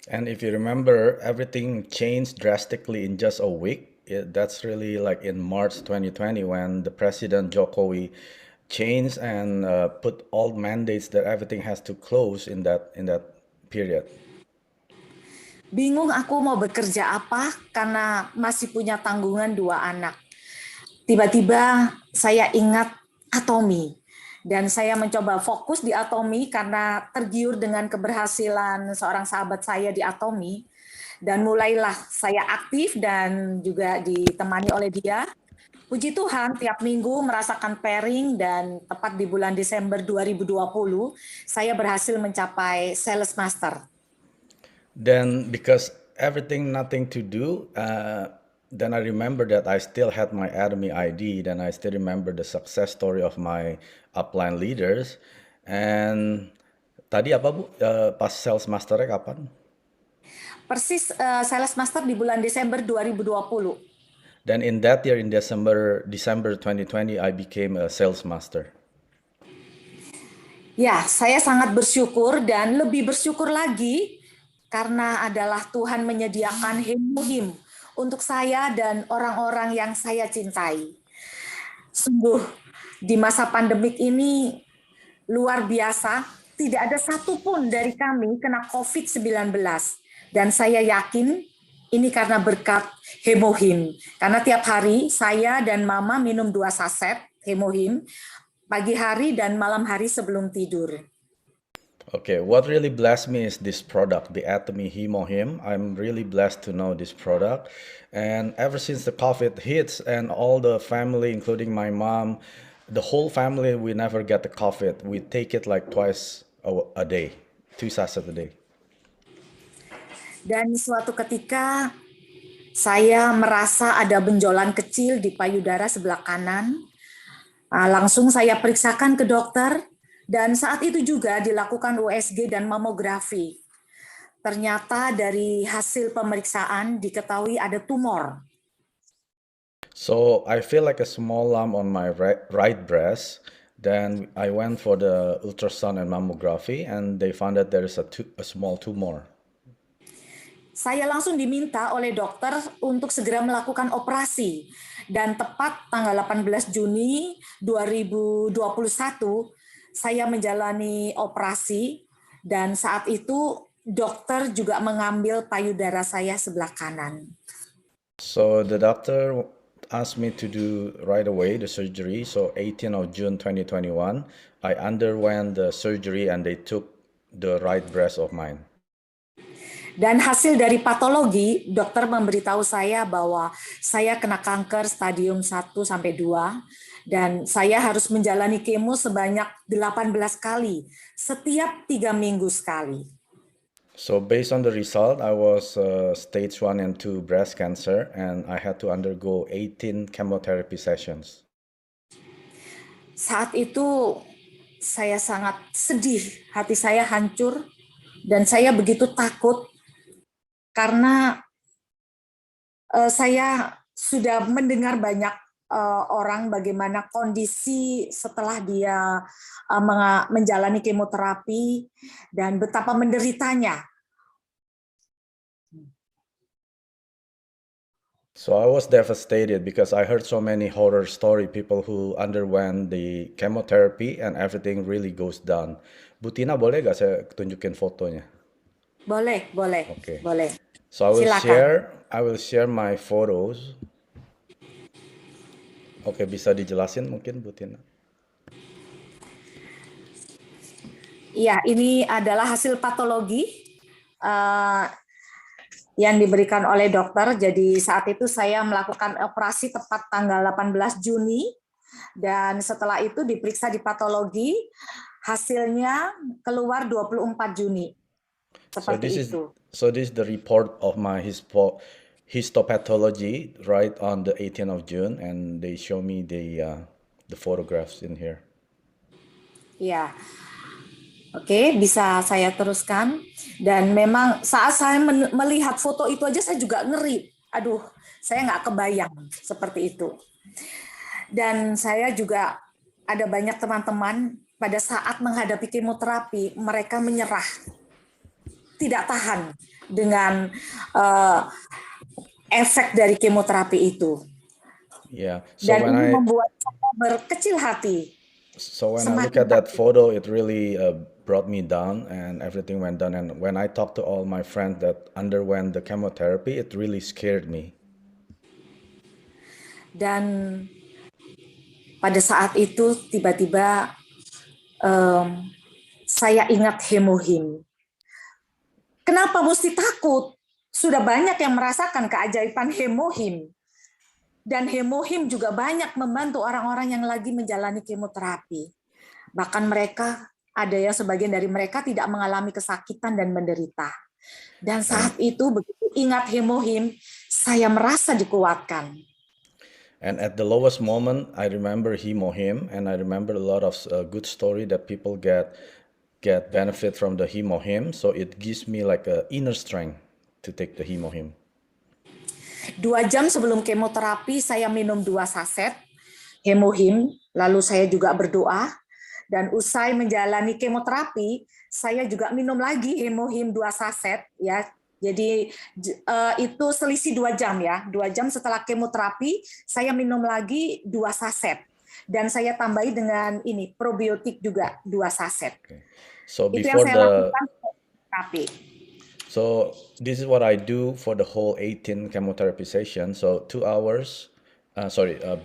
And if you remember, everything changed drastically in just a week. That's really like in March 2020 when the President Jokowi changed and put all mandates that everything has to close in that period. Bingung aku mau bekerja apa karena masih punya tanggungan 2 anak. Tiba-tiba saya ingat Atomy dan saya mencoba fokus di Atomy karena tergiur dengan keberhasilan seorang sahabat saya di Atomy dan mulailah saya aktif dan juga ditemani oleh dia. Puji Tuhan tiap minggu merasakan pairing dan tepat di bulan Desember 2020 saya berhasil mencapai Sales Master. Then because everything nothing to do, then I remember that I still had my Atomy ID. Then I still remember the success story of my upline leaders. And tadi apa Bu? Pas sales masternya kapan? Persis Sales Master di bulan Desember 2020. Then in that year, in December 2020, I became a sales master. Ya, saya sangat bersyukur dan lebih bersyukur lagi karena adalah Tuhan menyediakan hemohim untuk saya dan orang-orang yang saya cintai. Sungguh, di masa pandemik ini luar biasa, tidak ada satupun dari kami kena COVID-19. Dan saya yakin ini karena berkat hemohim. Karena tiap hari saya dan Mama minum 2 saset hemohim, pagi hari dan malam hari sebelum tidur. Okay, what really blessed me is this product, the Atomy Hemohim. I'm really blessed to know this product. And ever since the COVID hits and all the family, including my mom, the whole family, we never get the COVID. We take it like twice a day, 2 sachets a day. Dan suatu ketika saya merasa ada benjolan kecil di payudara sebelah kanan. Langsung saya periksakan ke dokter dan saat itu juga dilakukan USG dan mamografi. Ternyata dari hasil pemeriksaan diketahui ada tumor. So I feel like a small lump on my right breast. Then I went for the ultrasound and mammography and they found that there is a small tumor. Saya langsung diminta oleh dokter untuk segera melakukan operasi. Dan tepat tanggal 18 Juni 2021, saya menjalani operasi. Dan saat itu dokter juga mengambil payudara saya sebelah kanan. So the doctor asked me to do right away the surgery. So 18 of June 2021, I underwent the surgery and they took the right breast of mine. Dan hasil dari patologi, dokter memberitahu saya bahwa saya kena kanker stadium 1 sampai 2 dan saya harus menjalani kemo sebanyak 18 kali, setiap 3 minggu sekali. So based on the result, I was stage 1 and 2 breast cancer and I had to undergo 18 chemotherapy sessions. Saat itu saya sangat sedih, hati saya hancur dan saya begitu takut karena saya sudah mendengar banyak orang bagaimana kondisi setelah dia menjalani kemoterapi dan betapa menderitanya. So I was devastated because I heard so many horror story people who underwent the chemotherapy and everything really goes down. Bu Tina, boleh gak saya tunjukin fotonya? Boleh, boleh, Okay. boleh. So I Silakan. will share my photos. Oke, bisa dijelasin mungkin Bu Tina? Iya, ini adalah hasil patologi yang diberikan oleh dokter. Jadi saat itu saya melakukan operasi tepat tanggal 18 Juni dan setelah itu diperiksa di patologi, hasilnya keluar 24 Juni. Seperti itu. So this is the report of my histopathology right on the 18th of June, and they show me the photographs in here. Ya. Oke, bisa saya teruskan. Dan memang saat saya melihat foto itu aja saya juga ngeri. Aduh, saya nggak kebayang seperti itu. Dan saya juga ada banyak teman-teman pada saat menghadapi kemoterapi, mereka menyerah. Tidak tahan dengan efek dari kemoterapi itu. Yeah. So Dan ini membuat saya berkecil hati. So when I look at that photo, it really brought me down and everything went down. And when I talked to all my friends that underwent the chemotherapy, it really scared me. Dan pada saat itu tiba-tiba saya ingat hemohim. Kenapa mesti takut? Sudah banyak yang merasakan keajaiban hemohim. Dan hemohim juga banyak membantu orang-orang yang lagi menjalani kemoterapi. Bahkan mereka, ada yang sebagian dari mereka tidak mengalami kesakitan dan menderita. Dan saat itu begitu ingat hemohim, saya merasa dikuatkan. And at the lowest moment, I remember hemohim, and I remember a lot of good story that people get benefit from the hemohim. So it gives me like a inner strength to take the hemohim. 2 jam sebelum kemoterapi, saya minum 2 saset hemohim, lalu saya juga berdoa, dan usai menjalani kemoterapi, saya juga minum lagi hemohim 2 saset, ya. Jadi itu selisih 2 jam ya, 2 jam setelah kemoterapi, saya minum lagi 2 saset, dan saya tambahi dengan ini probiotik juga 2 saset. Okay. So itu yang saya lakukan kemoterapi. So this is what I do for the whole 18 chemotherapy session. So 2 hours,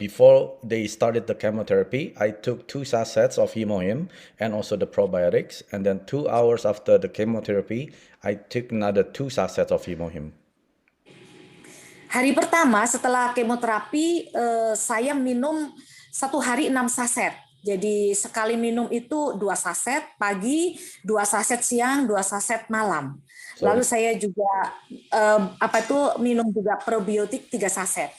before they started the chemotherapy, I took 2 sachets of hemohim and also the probiotics. And then 2 hours after the chemotherapy, I took another 2 sachets of hemohim. Hari pertama setelah kemoterapi, saya minum 1 hari 6 saset. Jadi sekali minum itu 2 saset pagi, 2 saset siang, 2 saset malam. Lalu saya juga minum juga probiotik 3 saset.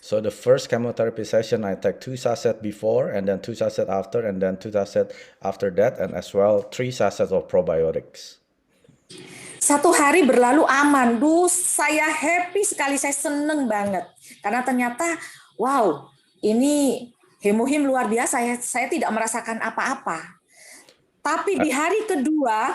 So the first chemotherapy session I take 2 sachets before, and then 2 sachets after, and then 2 sachets after that, and as well 3 sachets of probiotics. 1 hari berlalu aman. Saya happy sekali, saya seneng banget. Karena ternyata, wow, ini hemohim luar biasa. Saya tidak merasakan apa-apa. Tapi di hari kedua,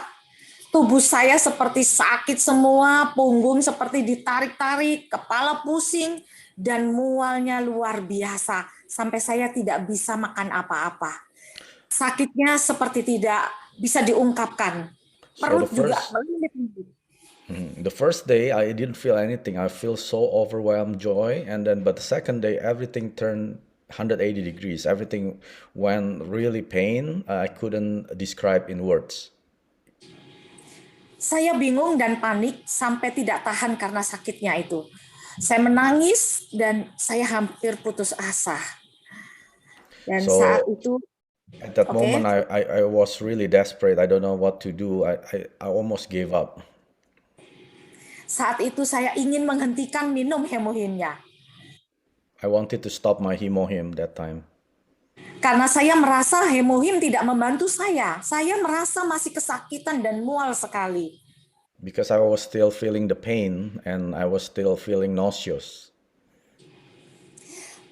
tubuh saya seperti sakit semua, punggung seperti ditarik-tarik, kepala pusing, dan mualnya luar biasa. Sampai saya tidak bisa makan apa-apa. Sakitnya seperti tidak bisa diungkapkan. Perut juga melilit-lilit. The first day I didn't feel anything. I feel so overwhelmed joy, but the second day everything turned 180 degrees. Everything went really pain. I couldn't describe in words. Saya bingung dan panik sampai tidak tahan karena sakitnya itu. Saya menangis dan saya hampir putus asa. Dan saat itu, at that moment, I was really desperate. I don't know what to do. I almost gave up. Saat itu saya ingin menghentikan minum hemohimnya. I wanted to stop my hemohim that time. Karena saya merasa hemohim tidak membantu saya. Saya merasa masih kesakitan dan mual sekali. Because I was still feeling the pain and I was still feeling nauseous.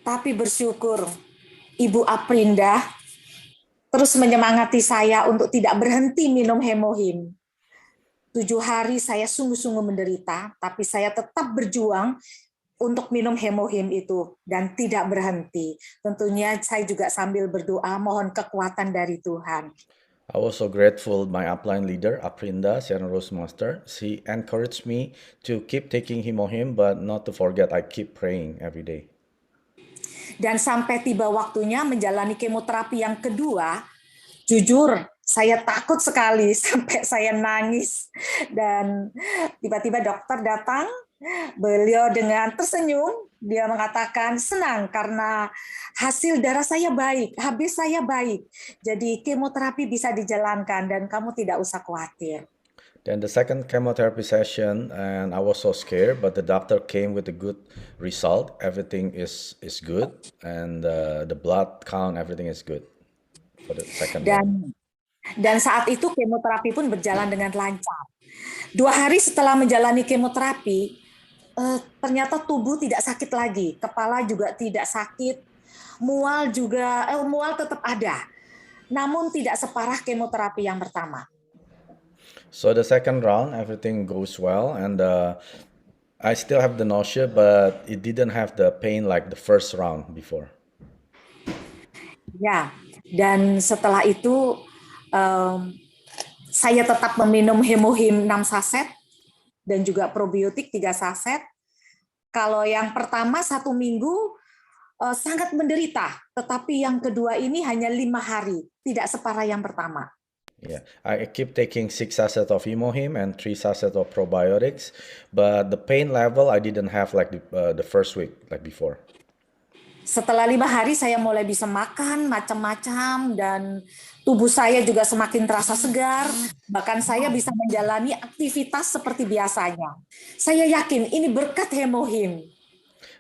Tapi bersyukur Ibu Aprinda terus menyemangati saya untuk tidak berhenti minum hemohim. 7 hari saya sungguh-sungguh menderita, tapi saya tetap berjuang untuk minum hemohim itu dan tidak berhenti. Tentunya saya juga sambil berdoa mohon kekuatan dari Tuhan. I was so grateful my upline leader, Aprinda Sharon Rose Master. She encouraged me to keep taking hemohim, but not to forget I keep praying every day. Dan sampai tiba waktunya menjalani kemoterapi yang kedua, jujur saya takut sekali sampai saya nangis. Dan tiba-tiba dokter datang, beliau dengan tersenyum, dia mengatakan senang karena hasil darah saya baik, HB saya baik. Jadi kemoterapi bisa dijalankan dan kamu tidak usah khawatir. Then the second chemotherapy session, and I was so scared, but the doctor came with a good result. Everything is good, and the blood count, everything is good for the second one. Dan saat itu kemoterapi pun berjalan dengan lancar. 2 hari setelah menjalani kemoterapi, ternyata tubuh tidak sakit lagi, kepala juga tidak sakit, mual tetap ada, namun tidak separah kemoterapi yang pertama. So the second round, everything goes well, and I still have the nausea, but it didn't have the pain like the first round before. Ya, dan setelah itu saya tetap meminum hemohim 6 saset dan juga probiotik 3 saset. Kalau yang pertama 1 minggu sangat menderita, tetapi yang kedua ini hanya 5 hari, tidak separah yang pertama. Yeah, I keep taking 6 sachets of hemohim and 3 sachets of probiotics, but the pain level I didn't have like the first week like before. Setelah 5 hari saya mulai bisa makan macam-macam dan tubuh saya juga semakin terasa segar, bahkan saya bisa menjalani aktivitas seperti biasanya. Saya yakin ini berkat hemohim.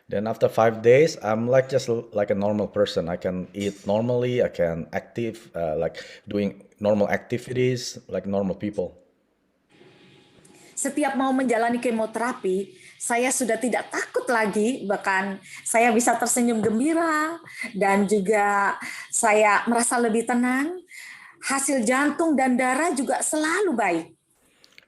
Then after 5 days, I'm like just like a normal person. I can eat normally. I can active, like doing normal activities like normal people. Setiap mau menjalani kemoterapi, saya sudah tidak takut lagi, bahkan saya bisa tersenyum gembira dan juga saya merasa lebih tenang. Hasil jantung dan darah juga selalu baik.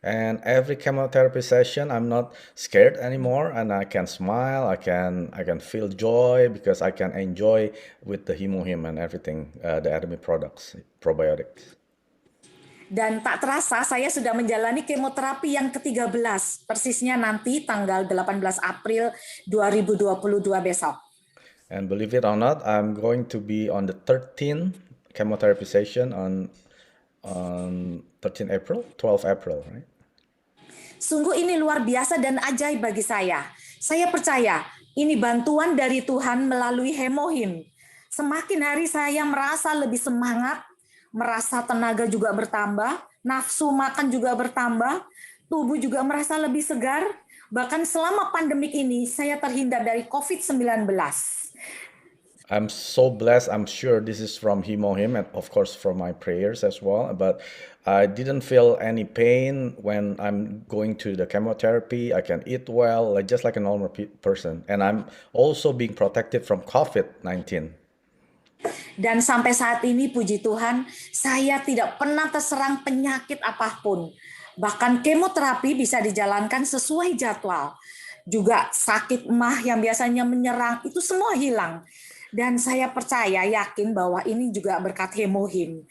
And every chemotherapy session, I'm not scared anymore, and I can smile. I can feel joy because I can enjoy with the hemohim and everything, the Atomy products, probiotics. Dan tak terasa saya sudah menjalani kemoterapi yang ke-13, persisnya nanti tanggal 18 April 2022 besok. And believe it or not, I'm going to be on the 13th chemotherapy session on 13 April, 12 April, right? Sungguh ini luar biasa dan ajaib bagi saya. Saya percaya ini bantuan dari Tuhan melalui hemohim. Semakin hari saya merasa lebih semangat, merasa tenaga juga bertambah, nafsu makan juga bertambah, tubuh juga merasa lebih segar. Bahkan selama pandemik ini saya terhindar dari COVID-19. I'm so blessed. I'm sure this is from hemohim and of course from my prayers as well. But I didn't feel any pain when I'm going to the chemotherapy. I can eat well, like just like a normal person. And I'm also being protected from COVID-19. Dan sampai saat ini, puji Tuhan, saya tidak pernah terserang penyakit apapun. Bahkan kemoterapi bisa dijalankan sesuai jadwal. Juga sakit emah yang biasanya menyerang, itu semua hilang. Dan saya percaya, yakin bahwa ini juga berkat hemohim.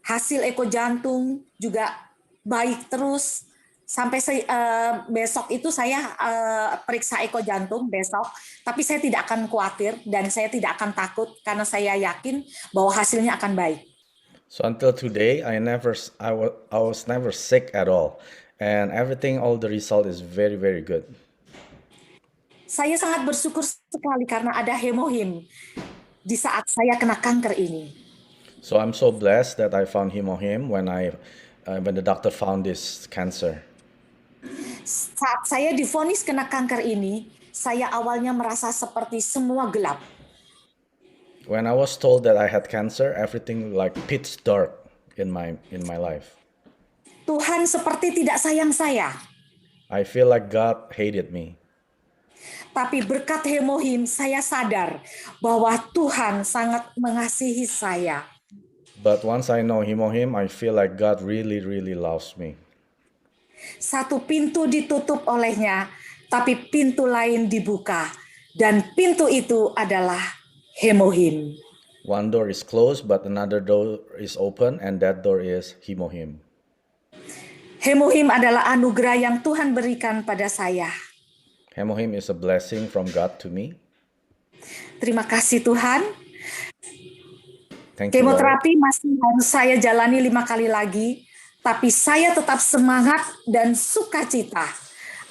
Hasil eko jantung juga baik terus. Sampai besok itu saya periksa eko jantung besok. Tapi saya tidak akan khawatir dan saya tidak akan takut karena saya yakin bahwa hasilnya akan baik. So until today, I was never sick at all. And everything, all the result is very, very good. Saya sangat bersyukur sekali karena ada hemohim di saat saya kena kanker ini. So I'm so blessed that I found hemohim when the doctor found this cancer. Saat saya divonis kena kanker ini, saya awalnya merasa seperti semua gelap. When I was told that I had cancer, everything like pitch dark in my life. Tuhan seperti tidak sayang saya. I feel like God hated me. Tapi berkat hemohim saya sadar bahwa Tuhan sangat mengasihi saya. But once I know Himohim, I feel like God really, really loves me. Satu pintu ditutup olehnya, tapi pintu lain dibuka. Dan pintu itu adalah hemohim. One door is closed, but another door is open, and that door is Himohim. Hemohim adalah anugerah yang Tuhan berikan pada saya. Hemohim is a blessing from God to me. Terima kasih Tuhan. Thank you, Lord. Kemoterapi masih harus saya jalani 5 kali lagi, tapi saya tetap semangat dan sukacita.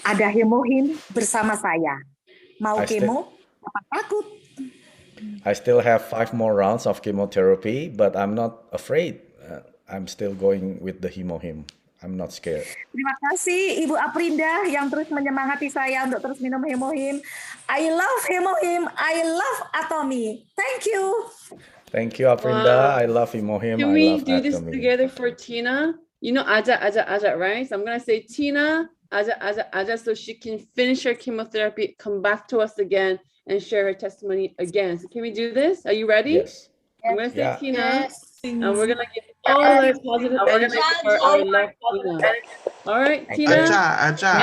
Ada hemohim bersama saya. Mau kemo, apa takut? I still have 5 more rounds of chemotherapy, but I'm not afraid. I'm still going with the Himohim. I'm not scared. Terima kasih Ibu Aprinda yang terus menyemangati saya untuk terus minum hemohim. I love hemohim. I love Atomy. Thank you. Thank you, Aprinda. I love Himohim. Can I we love do this Atomy. together for Tina? You know, Aja, right? So I'm going to say Tina, Aja, so she can finish her chemotherapy, come back to us again, and share her testimony again. So can we do this? Are you ready? Yes. I'm going to say Yeah. Tina, and we're going to give all our positive energy for our love Tina. All right, Tina. Aja.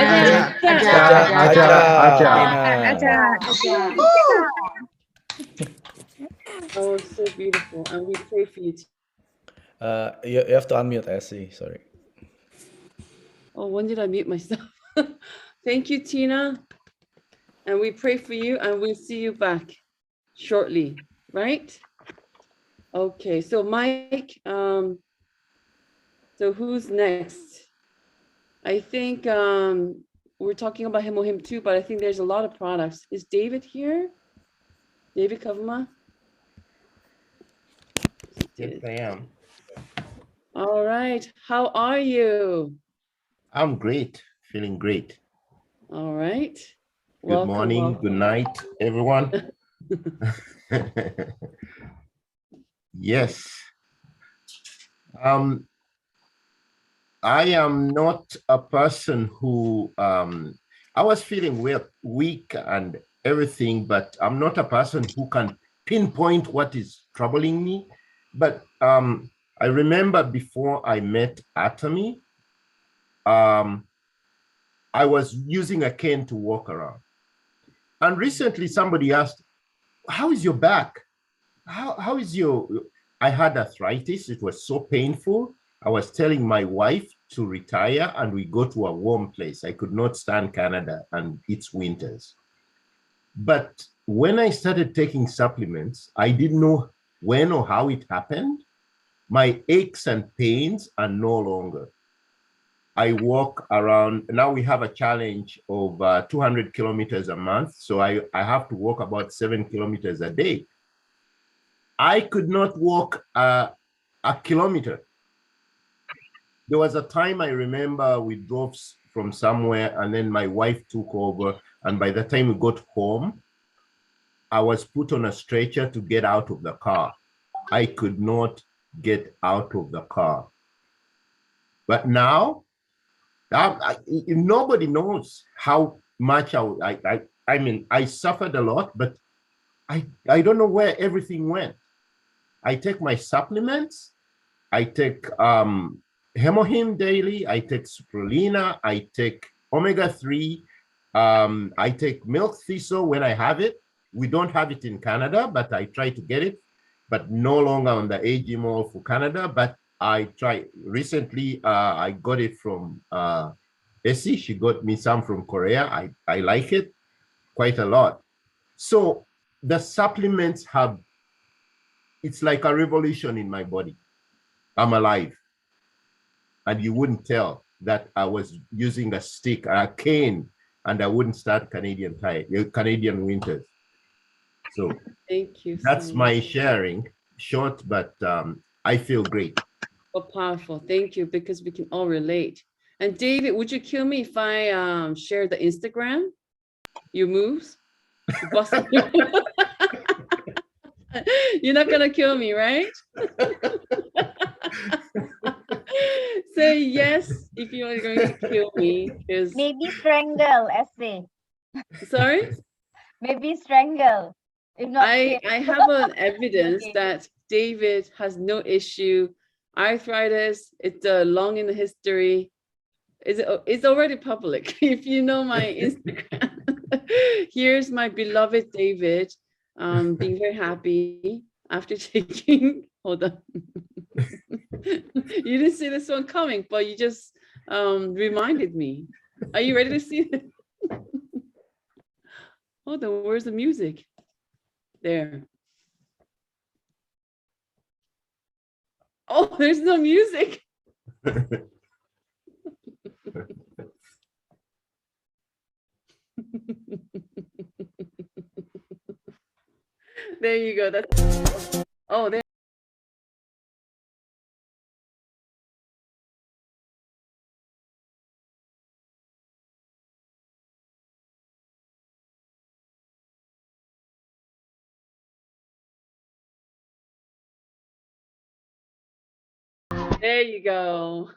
Oh, so beautiful. And we pray for you. You have to unmute Essie. Sorry. Oh, when did I mute myself? Thank you, Tina. And we pray for you, and we'll see you back shortly, right? Okay, so Mike, so who's next? I think we're talking about Hemohim too, but I think there's a lot of products. Is David here? David Kavama? Yes, I am. All right, how are you? I'm great, feeling great. All right. Good morning, good night, everyone. Yes. I am not a person who, I was feeling weak and everything, but I'm not a person who can pinpoint what is troubling me. But I remember before I met Atomy, I was using a cane to walk around. And recently somebody asked, how is your back? How is your, I had arthritis. It was so painful. I was telling my wife to retire and we go to a warm place. I could not stand Canada and its winters. But when I started taking supplements, I didn't know when or how it happened. My aches and pains are no longer. I walk around, now we have a challenge of 200 kilometers a month. So I have to walk about 7 kilometers a day. I could not walk a kilometer. There was a time I remember we drove from somewhere and then my wife took over. And by the time we got home, I was put on a stretcher to get out of the car. I could not get out of the car. But now, nobody knows how much I mean, I suffered a lot, but I don't know where everything went. I take my supplements. I take Hemohim daily. I take spirulina. I take omega-3. I take milk thistle when I have it. We don't have it in Canada, but I try to get it, but no longer on the AGMO for Canada. But I try. Recently, I got it from Essie. She got me some from Korea. I like it quite a lot. So the supplements have, it's like a revolution in my body. I'm alive. And you wouldn't tell that I was using a stick, a cane, and I wouldn't start Canadian winters. So thank you. That's my sharing, short, but I feel great. So powerful. Thank you, because we can all relate. And David, would you kill me if I share the Instagram? Your moves? You're not gonna kill me, right? Say yes if you are going to kill me. Maybe strangle, Essie. Sorry? maybe strangle. If not I kill. have an evidence Okay. that David has no issue. Arthritis, it's long in the history. It's already public. If you know my Instagram, here's my beloved David, being very happy after taking. Hold on. You didn't see this one coming, but you just reminded me. Are you ready to see it? Hold on, where's the music? There. Oh, there's no music. There you go. That's, oh, there. There you go.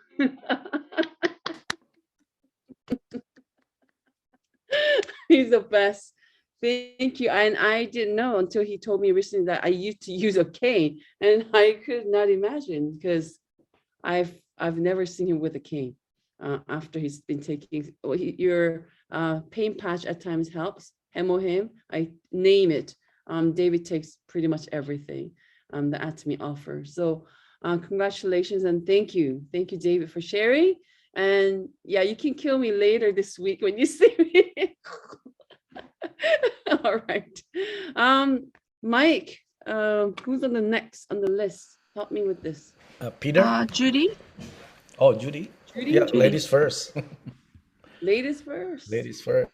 He's the best. Thank you. And I didn't know until he told me recently that I used to use a cane, and I could not imagine because I've never seen him with a cane after he's been taking. Well, your pain patch at times helps. Hemohim, I name it. David takes pretty much everything the Atomy offers. So congratulations and thank you, David, for sharing. And yeah, you can kill me later this week when you see me. All right. Mike, who's on the list? Help me with this. Peter? Judy? Oh, Judy? Judy? Yeah, Judy. ladies first. Ladies first. Ladies first.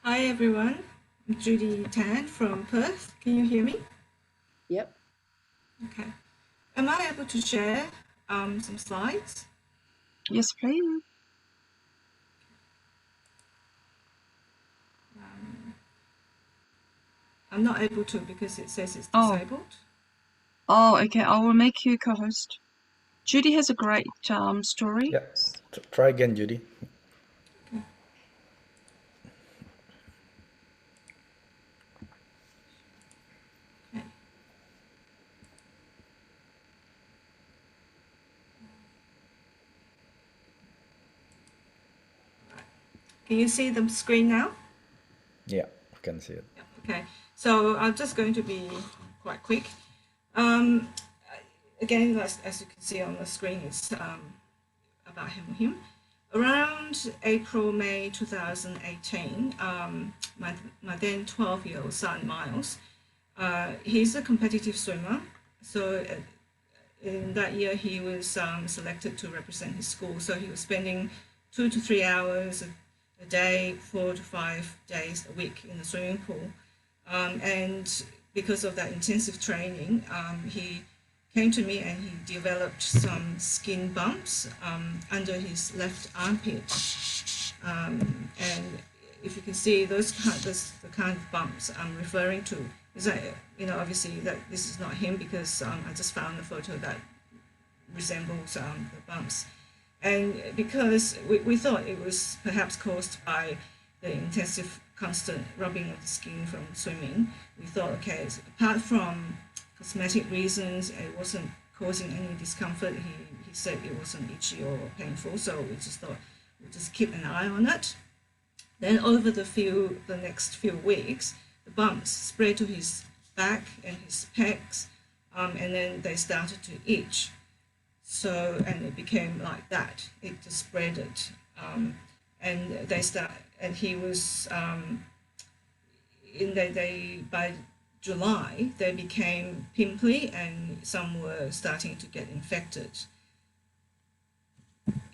Hi everyone, I'm Judy Tan from Perth. Can you hear me? Yep. Okay. Am I able to share some slides? Yes, please. I'm not able to because it says it's Oh. disabled. Oh, okay. I will make you co-host. Judy has a great story. Yeah. Try again, Judy. Okay. Can you see the screen now? Yeah, I can see it. Okay, so I'm just going to be quite quick. Again, as you can see on the screen, it's about him. Around April, May 2018, my then 12-year-old son, Miles, he's a competitive swimmer. So in that year, he was selected to represent his school. So he was spending 2 to 3 hours a day, 4 to 5 days a week in the swimming pool. And because of that intensive training, he came to me and he developed some skin bumps under his left armpit. And if you can see the kind of bumps I'm referring to, is that, obviously that this is not him because I just found a photo that resembles the bumps. And because we thought it was perhaps caused by the intensive constant rubbing of the skin from swimming, we thought, okay, apart from cosmetic reasons, it wasn't causing any discomfort. He said it wasn't itchy or painful, so we just thought we'll just keep an eye on it. Then over the next few weeks, the bumps spread to his back and his pecs, and then they started to itch. So, and it became like that. It just spreaded, and he was by July they became pimply and some were starting to get infected.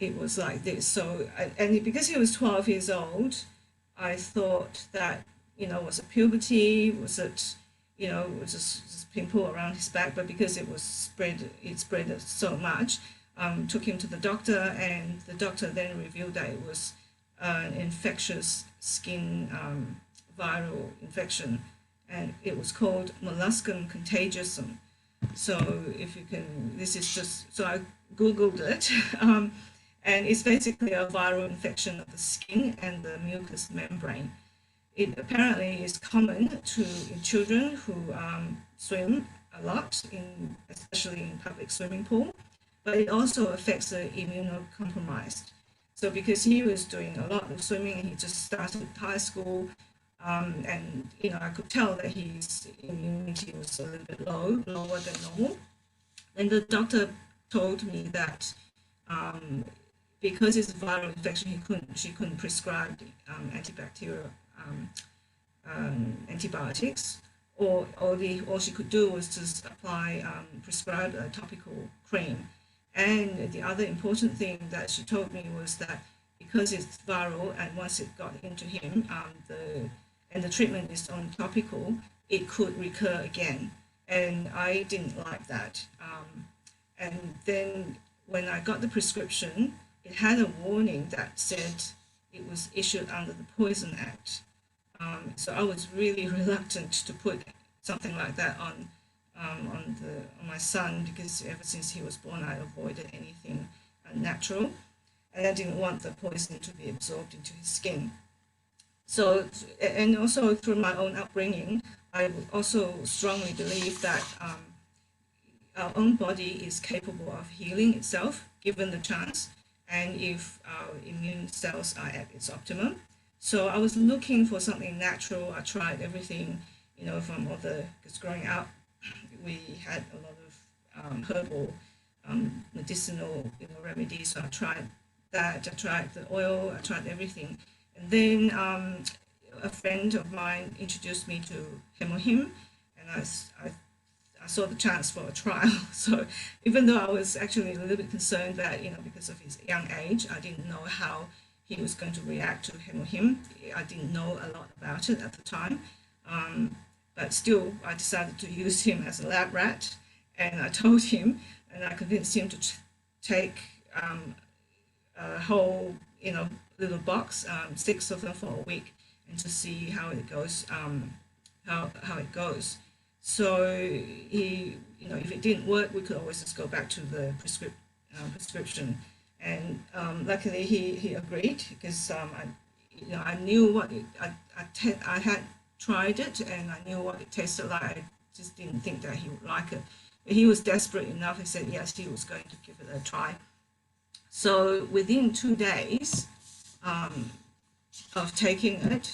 It was like this. So, and because he was 12 years old, I thought that, was it puberty? Was it, was just pimple around his back? But because it spread so much, took him to the doctor, and the doctor then revealed that it was an infectious skin viral infection, and it was called molluscum contagiosum. So if you can, this is just, so I Googled it, And it's basically a viral infection of the skin and the mucous membrane. It apparently is common in children who swim a lot, especially in public swimming pool, but it also affects the immunocompromised. So because he was doing a lot of swimming, he just started high school, and I could tell that his immunity was a little bit lower than normal. And the doctor told me that because it's a viral infection, she couldn't prescribe antibacterial antibiotics, or all she could do was just prescribe a topical cream. And the other important thing that she told me was that because it's viral and once it got into him, and the treatment is on topical, it could recur again. And I didn't like that. And then when I got the prescription, it had a warning that said it was issued under the Poison Act. So I was really reluctant to put something like that on my son, because ever since he was born, I avoided anything unnatural, and I didn't want the poison to be absorbed into his skin. So, and also through my own upbringing, I also strongly believe that our own body is capable of healing itself, given the chance, and if our immune cells are at its optimum. So I was looking for something natural. I tried everything, because growing up, we had a lot of herbal, medicinal, remedies. So I tried that. I tried the oil. I tried everything, and then a friend of mine introduced me to Hemohim, and I saw the chance for a trial. So even though I was actually a little bit concerned that, because of his young age, I didn't know how he was going to react to Hemohim. I didn't know a lot about it at the time. But still, I decided to use him as a lab rat. And I told him, and I convinced him to take a whole, little box, 6 of them for a week, and to see how it goes, how it goes. So he, if it didn't work, we could always just go back to the prescription. And luckily he agreed, because I knew what I had tried it, and I knew what it tasted like. I just didn't think that he would like it. But he was desperate enough. He said yes, he was going to give it a try. So within 2 days of taking it,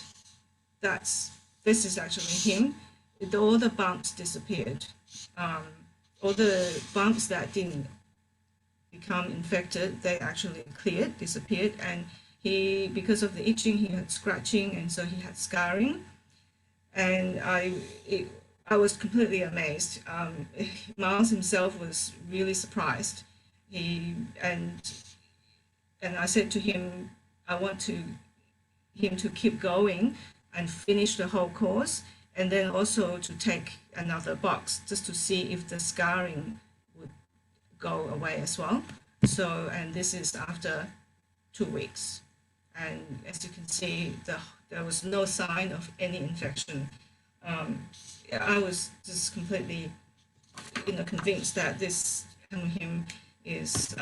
this is actually him. All the bumps disappeared. All the bumps that didn't become infected, they actually disappeared, and because of the itching, he had scratching, and so he had scarring. And I was completely amazed. Miles himself was really surprised. And I said to him, I want him to keep going and finish the whole course, and then also to take another box just to see if the scarring would go away as well. So, and this is after 2 weeks. And as you can see, there was no sign of any infection. I was just completely, convinced that this Hemohim is,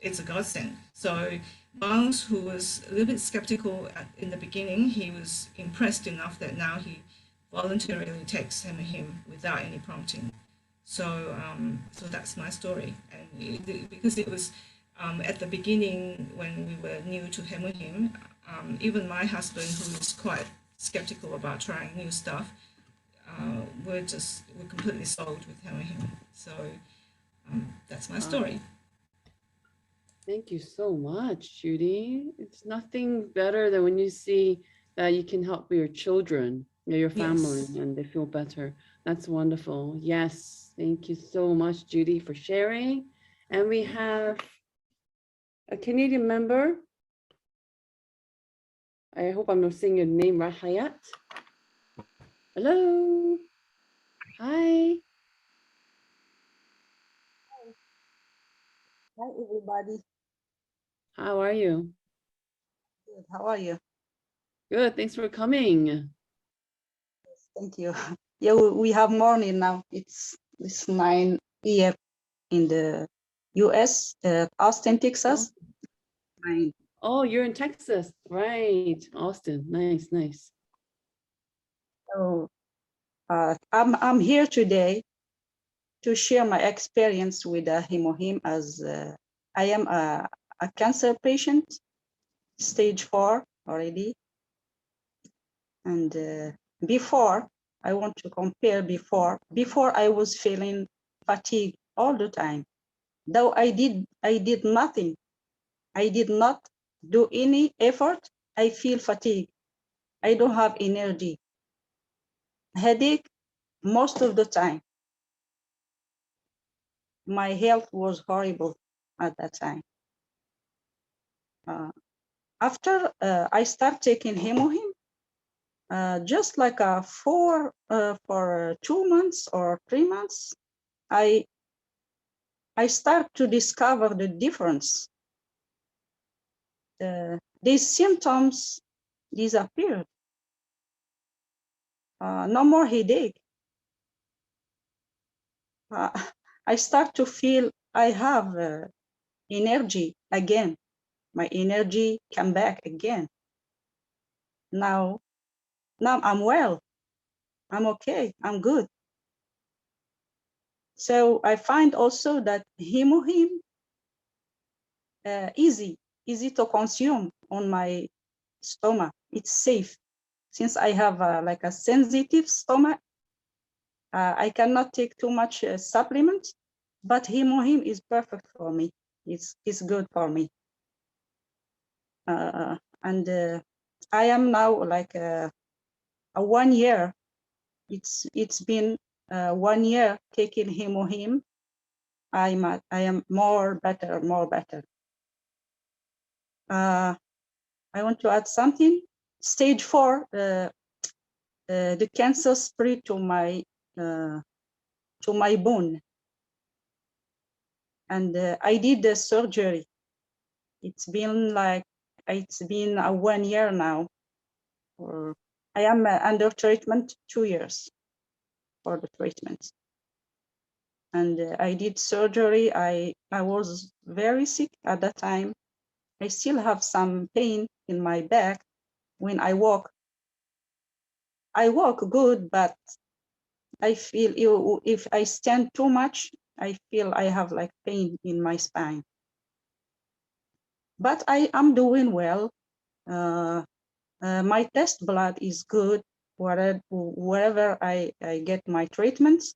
it's a godsend. So Miles, who was a little bit skeptical in the beginning, he was impressed enough that now he voluntarily takes Hemohim without any prompting. So, so that's my story. And because it was at the beginning when we were new to Hemohim, even my husband, who is quite skeptical about trying new stuff, we're completely sold with Hemohim. So that's my story. Thank you so much, Judy. It's nothing better than when you see that you can help your children, your family, yes, and they feel better. That's wonderful. Yes, thank you so much, Judy, for sharing. And we have a Canadian member. I hope I'm not saying your name right, Hayat. Hello. Hi. Hi, everybody. How are you? Good. How are you? Good. Thanks for coming. Thank you. Yeah, we have morning now. It's 9 p.m. in the U.S., Austin, Texas. fine. Oh, you're in Texas, right? Austin, nice, nice. So I'm here today to share my experience with Hemohim, as I am a cancer patient, stage 4 already. And before, I want to compare before I was feeling fatigue all the time. Though I did nothing. I did not do any effort. I feel fatigue. I don't have energy. Headache most of the time. My health was horrible at that time. After I start taking Hemohim, just like for 2 months or 3 months, I start to discover the difference. These symptoms disappeared. No more headache. I start to feel I have energy again. My energy come back again. Now I'm well. I'm okay. I'm good. So I find also that Hemohim easy to consume on my stomach. It's safe. Since I have like a sensitive stomach, I cannot take too much supplement, but Hemohim is perfect for me. It's good for me. And I am now like a 1 year. It's been 1 year taking Hemohim. I am more better. I want to add something. Stage 4, the cancer spread to my bone, and I did the surgery. It's been 1 year now. Or I am under treatment 2 years for the treatment, and I did surgery. I was very sick at that time. I still have some pain in my back when I walk. I walk good, but I feel if I stand too much, I feel I have like pain in my spine. But I am doing well. My test blood is good. Wherever I get my treatments,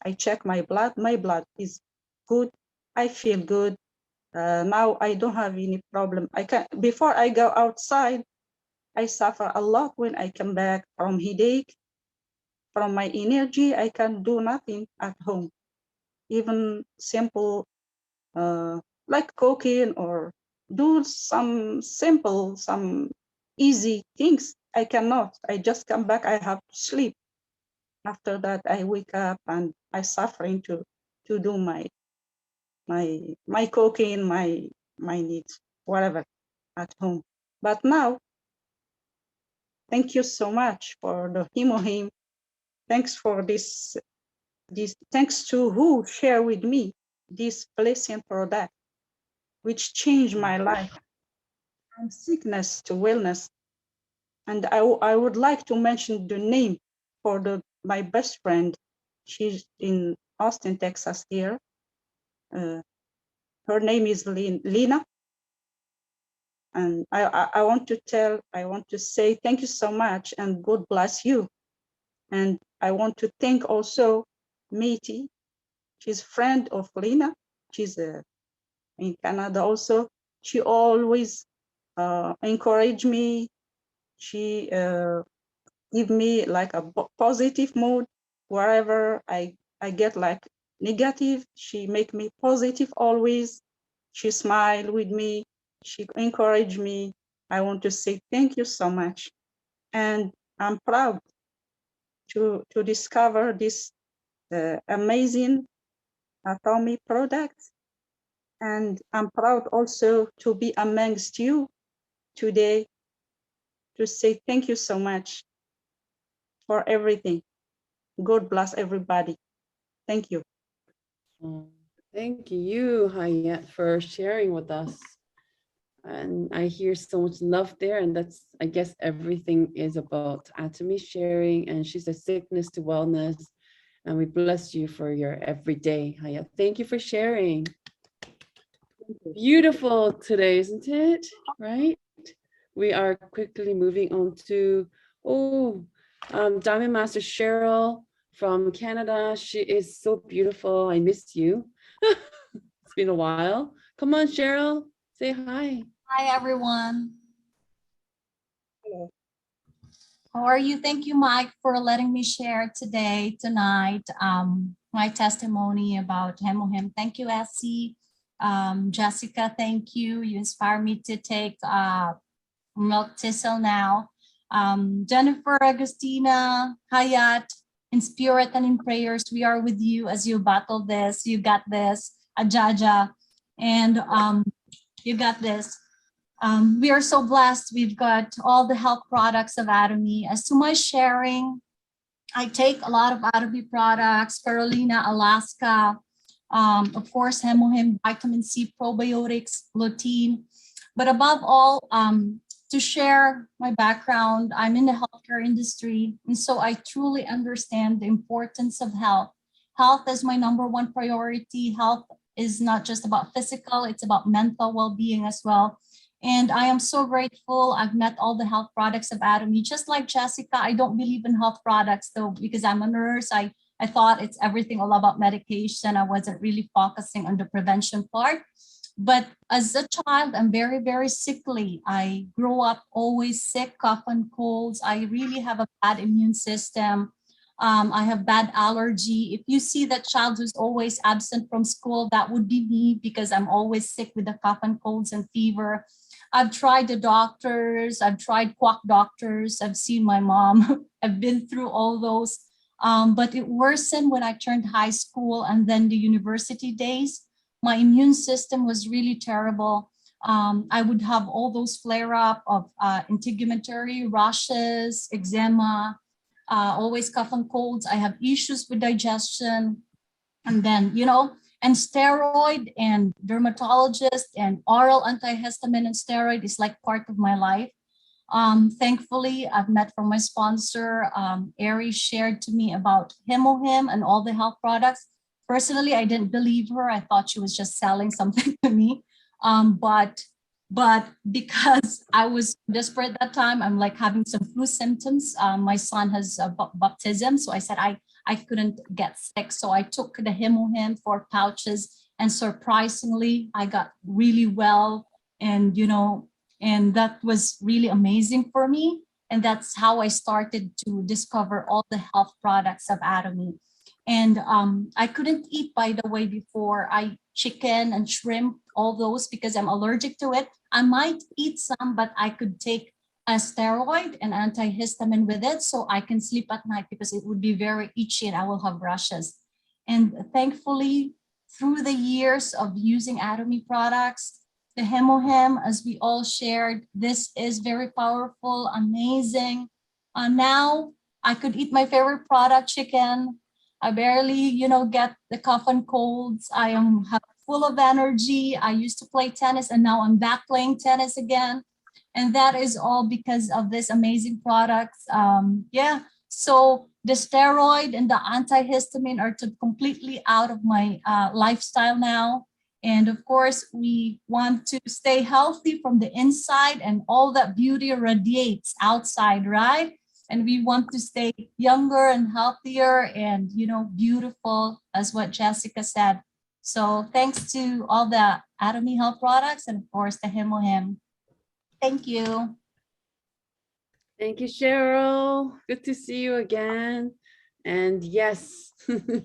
I check my blood. My blood is good. I feel good. Now I don't have any problem. Before I go outside, I suffer a lot when I come back from headache, from my energy. I can do nothing at home. Even simple like cooking or do some simple, some easy things. I cannot. I just come back. I have to sleep. After that, I wake up and I suffering to do my cooking, my needs, whatever at home. But now, thank you so much for the Hemohim. Thanks for this. Thanks to who share with me this blessing product, which changed my life from sickness to wellness. And I would like to mention the name for my best friend. She's in Austin, Texas here. Her name is Lina. And I want to say thank you so much and God bless you. And I want to thank also Meeti. She's a friend of Lina. She's in Canada also. She always encourage me. She give me like a positive mood. Wherever I get like negative, she make me positive always. She smile with me. She encourage me. I want to say thank you so much. And I'm proud to discover this amazing Atomy product. And I'm proud also to be amongst you today to say thank you so much for everything. God bless everybody. Thank you. Thank you, Hayat, for sharing with us. And I hear so much love there. And that's, I guess, everything is about Atomy sharing. And she says sickness to wellness. And we bless you for your everyday. Haya. Thank you for sharing. Beautiful today, isn't it? Right? We are quickly moving on to, Diamond Master Cheryl from Canada. She is so beautiful. I miss you. It's been a while. Come on, Cheryl, say hi. Hi, everyone. Hello. How are you? Thank you, Mike, for letting me share tonight, my testimony about Hemohem. Thank you, Essie. Jessica, thank you. You inspire me to take milk thistle now. Jennifer, Agustina, Hayat, in spirit and in prayers, we are with you as you battle this. You got this, Ajaja, and you got this. We are so blessed. We've got all the health products of Atomy. As to my sharing, I take a lot of Atomy products, Carolina, Alaska, of course, Hemohem, vitamin C, probiotics, lutein. But above all, to share my background, I'm in the healthcare industry. And so I truly understand the importance of health. Health is my #1 priority. Health is not just about physical, it's about mental well-being as well. And I am so grateful. I've met all the health products of Atomy. Just like Jessica, I don't believe in health products though, because I'm a nurse. I thought it's everything all about medication. I wasn't really focusing on the prevention part. But as a child, I'm very, very sickly. I grew up always sick, cough and colds. I really have a bad immune system. I have bad allergy. If you see that child who's always absent from school, that would be me, because I'm always sick with the cough and colds and fever. I've tried the doctors. I've tried quack doctors. I've seen my mom. I've been through all those. But it worsened when I turned high school and then the university days. My immune system was really terrible. I would have all those flare-up of integumentary rashes, eczema, always cough and colds. I have issues with digestion. And then, and steroid and dermatologist and oral antihistamine and steroid is like part of my life. Thankfully, I've met from my sponsor. Ari shared to me about Hemohem and all the health products. Personally, I didn't believe her. I thought she was just selling something to me. But because I was desperate that time, I'm like having some flu symptoms. My son has baptism. So I said I couldn't get sick. So I took the Hemohem 4 pouches, and surprisingly, I got really well. And, and that was really amazing for me. And that's how I started to discover all the health products of Atomy. And I couldn't eat, by the way, before. Chicken and shrimp, all those, because I'm allergic to it. I might eat some, but I could take a steroid and antihistamine with it so I can sleep at night, because it would be very itchy and I will have rashes. And thankfully, through the years of using Atomy products, the Hemohem, as we all shared, this is very powerful, amazing. Now I could eat my favorite product, chicken. I barely, get the cough and colds. I am full of energy. I used to play tennis and now I'm back playing tennis again. And that is all because of this amazing products. So the steroid and the antihistamine are completely out of my lifestyle now. And of course, we want to stay healthy from the inside, and all that beauty radiates outside, right? And we want to stay younger and healthier and, beautiful, as what Jessica said. So thanks to all the Atomy health products and of course the Hemohem. Thank you. Thank you, Cheryl. Good to see you again. And yes,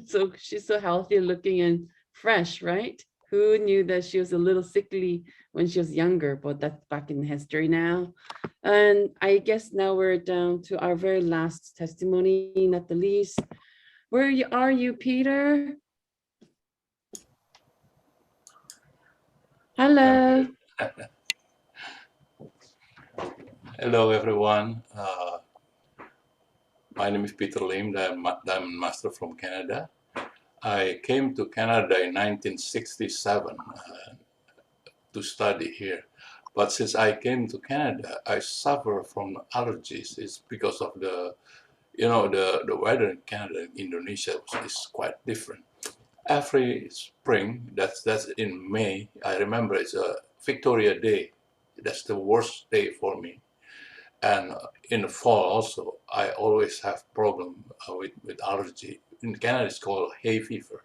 so she's so healthy looking and fresh, right? Who knew that she was a little sickly when she was younger, but that's back in history now. And I guess now we're down to our very last testimony, not the least. Where are you, Peter? Hello. Hello, everyone. My name is Peter Lim. I'm Diamond Master from Canada. I came to Canada in 1967 to study here. But since I came to Canada, I suffer from allergies. It's because of the, the weather in Canada and Indonesia is quite different. Every spring, that's in May, I remember it's a Victoria Day. That's the worst day for me. And in the fall also, I always have problem with allergy. In Canada, it's called hay fever.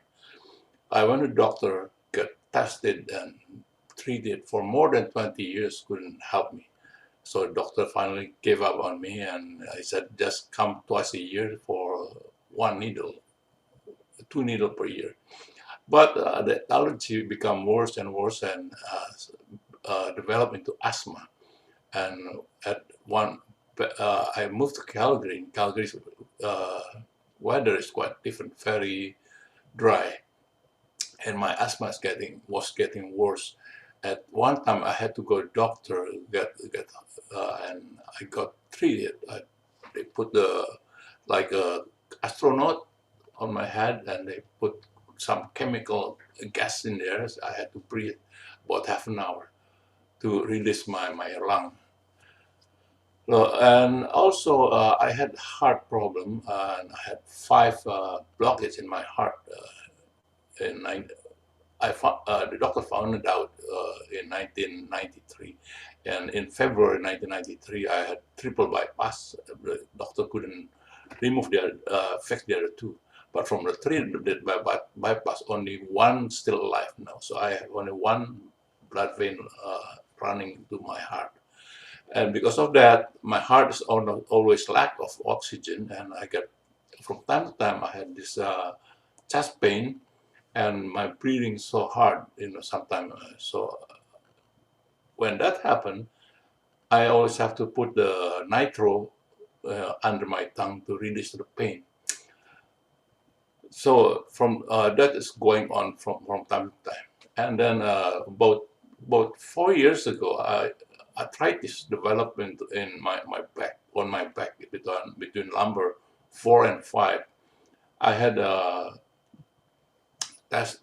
I went to the doctor, got tested and treated for more than 20 years, couldn't help me. So the doctor finally gave up on me, and I said, just come twice a year for 1 needle, 2 needles per year. But the allergy become worse and worse and developed into asthma. And at I moved to Calgary. Calgary's weather is quite different, very dry, and my asthma was getting worse. At one time, I had to go to the doctor, and I got treated. They put like a astronaut on my head, and they put some chemical gas in there. So I had to breathe about half an hour to release my lung. And also, I had heart problem, and I had 5 blockages in my heart. The doctor found it out in 1993, and in February 1993, I had triple bypass. The doctor couldn't fix the other 2, but from the 3 bypass, only 1 still alive now. So I have only 1 blood vein running to my heart. And because of that, my heart is always lack of oxygen, and I get, from time to time, I had this chest pain, and my breathing so hard, sometimes. So when that happened, I always have to put the nitro under my tongue to release the pain. So from that is going on from time to time. And then about 4 years ago, arthritis developed in my back, on my back, between lumbar 4 and 5. I had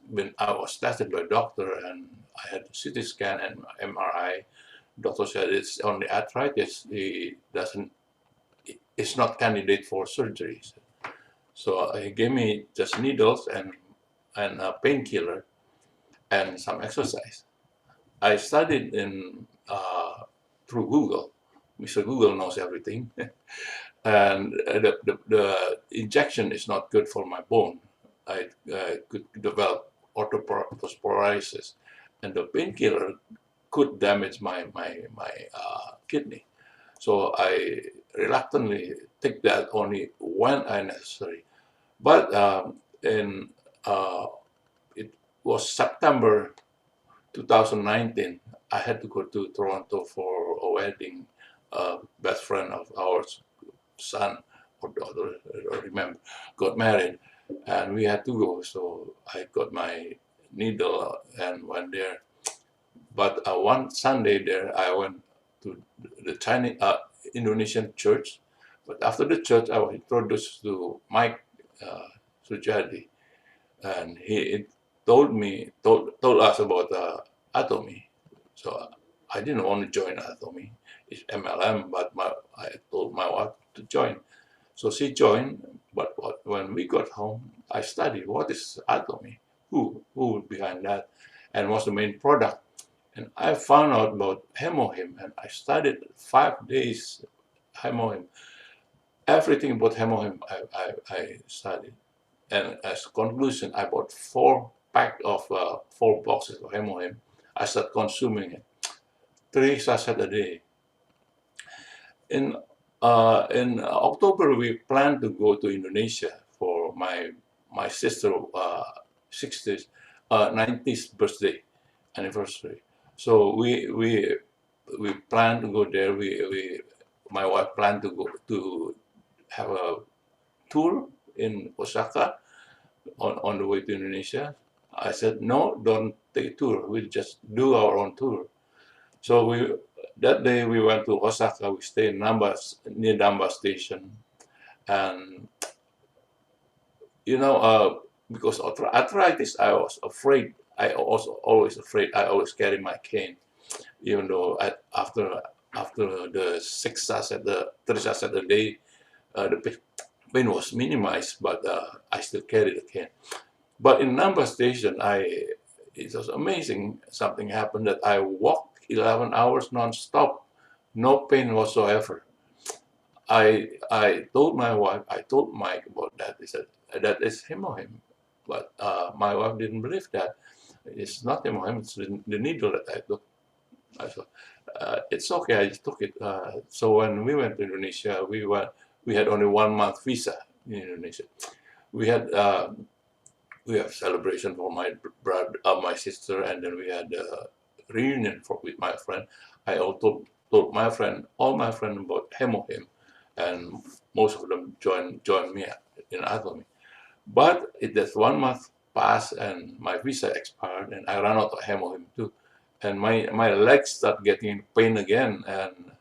when I was tested by a doctor, and I had CT scan and MRI. Doctor said it's only arthritis. It's not candidate for surgery. So he gave me just needles and a painkiller and some exercise. I studied through Google. Mr. Google knows everything. And the injection is not good for my bone. I could develop osteoporosis, and the painkiller could damage my kidney. So I reluctantly take that only when necessary. But it was September 2019. I had to go to Toronto for a wedding. Best friend of ours, son or daughter, I remember, got married, and we had to go. So I got my needle and went there. But one Sunday there, I went to the Chinese Indonesian church. But after the church, I was introduced to Mike Sujadi, and he told us about Atomy. So I didn't want to join Atomy. It's MLM, but I told my wife to join. So she joined, but when we got home, I studied what is Atomy, who behind that, and what's the main product. And I found out about Hemohim, and I studied 5 days Hemohim. Everything about Hemohim I studied. And as a conclusion, I bought 4 boxes of Hemohim. I started consuming it, 3 sachets a day. In October, we planned to go to Indonesia for my sister's 90th birthday anniversary. So we planned to go there. My wife planned to go to have a tour in Osaka on the way to Indonesia. I said, no, don't take a tour. We'll just do our own tour. So that day we went to Osaka. We stayed in near Namba Station, and because of arthritis, I was afraid. I also always afraid. I always carry my cane, even though after the 6 shots at the 3 shots at the day, the pain was minimized, but I still carry the cane. But in number station, it was amazing. Something happened that I walked 11 hours non-stop, no pain whatsoever. I told my wife, I told Mike about that. He said, that is hemohim. But my wife didn't believe that. It's not hemohim, it's the needle that I took. I thought, it's okay, I just took it. So when we went to Indonesia, we had only 1 month visa in Indonesia. We had celebration for my brother, my sister, and then we had a reunion with my friend. I also told my friend, all my friends about hemohim, and most of them joined me in Atomy. But that 1 month passed and my visa expired, and I ran out of hemohim too. And my legs start getting pain again, and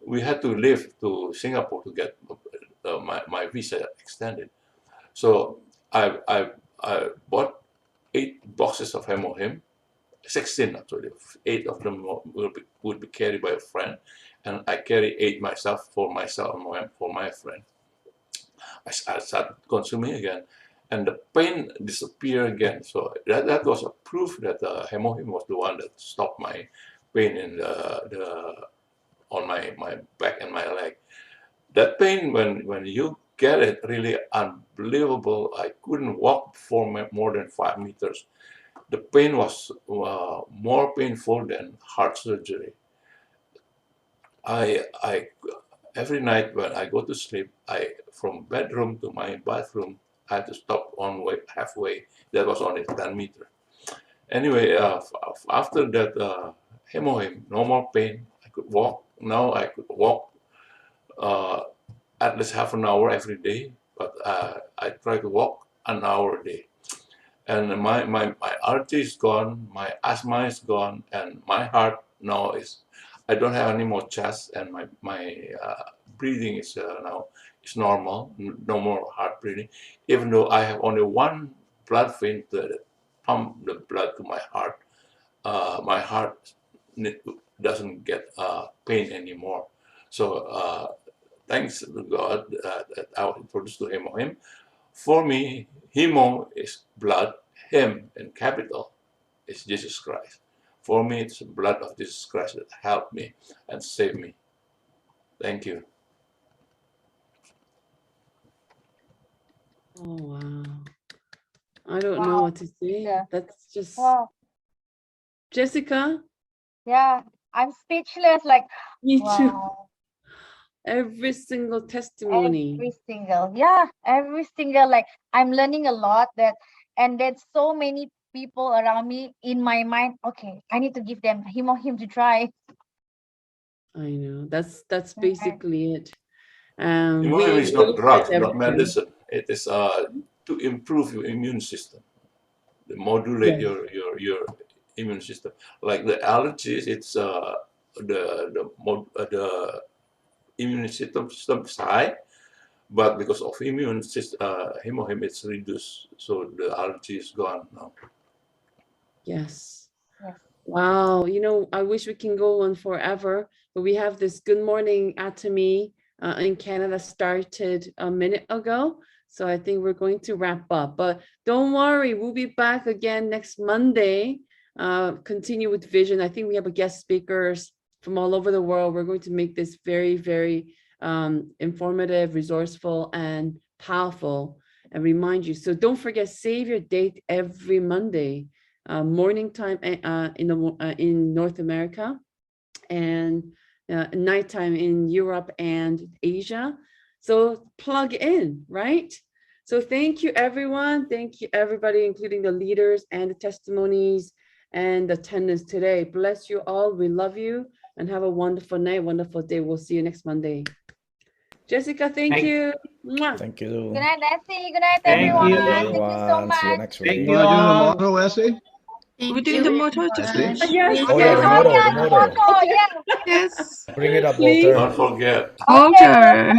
we had to leave to Singapore to get my visa extended. So I bought 8 boxes of hemohim, 16 actually. 8 of them would be carried by a friend, and I carry 8 myself for myself and for my friend. I started consuming again, and the pain disappeared again. So that was a proof that hemohim was the one that stopped my pain in on my back and my leg. That pain, when you get it, really unbelievable. I couldn't walk for more than 5 meters. The pain was more painful than heart surgery. Every night when I go to sleep, from bedroom to my bathroom, I had to stop halfway. That was only 10 meters. Anyway, after that hemohim, no more pain. I could walk. Now I could walk at least half an hour every day, but I try to walk an hour a day. And my allergy is gone, my asthma is gone, and my heart now is, I don't have any more chest, and my breathing is now is normal, no more heart breathing. Even though I have only 1 blood vein that pump the blood to my heart doesn't get pain anymore. So thanks to God that I was introduced to hemohim. For me, hemo is blood, him in capital is Jesus Christ. For me, it's the blood of Jesus Christ that helped me and saved me. Thank you. Oh, wow. I don't know what to say. Yeah. That's just... Wow. Jessica? Yeah, I'm speechless. Like, Me too. wow. Every single testimony. Every single, like, I'm learning a lot and there's so many people around me. In my mind, okay, I need to give them him to try. I know, that's basically it. Hemohim is not drugs, not medicine. It is to improve your immune system, to modulate your immune system. Like the allergies, it's the immune system is high, but because of immune system, hemohim, it's reduced, so the allergy is gone now. Yes. Wow. You know, I wish we can go on forever, but we have this Good Morning Atomy in Canada started a minute ago. So I think we're going to wrap up, but don't worry, we'll be back again next Monday. Continue with vision. I think we have a guest speakers from all over the world. We're going to make this very, very informative, resourceful, and powerful, and remind you. So don't forget, save your date every Monday, morning time in North America, and nighttime in Europe and Asia. So plug in, right? So thank you, everyone. Thank you, everybody, including the leaders and the testimonies and attendance today. Bless you all. We love you, and have a wonderful night, wonderful day. We'll see you next Monday. Jessica, thank you. Mwah. Thank you. Good night, Essie. Good night, everyone. Thank you so much. See you next week. You want to do the motto, Essie? We're doing the motto today. Yes. Oh yeah, the motto. Yes. Bring it up, Please. Walter. Don't forget. Walter.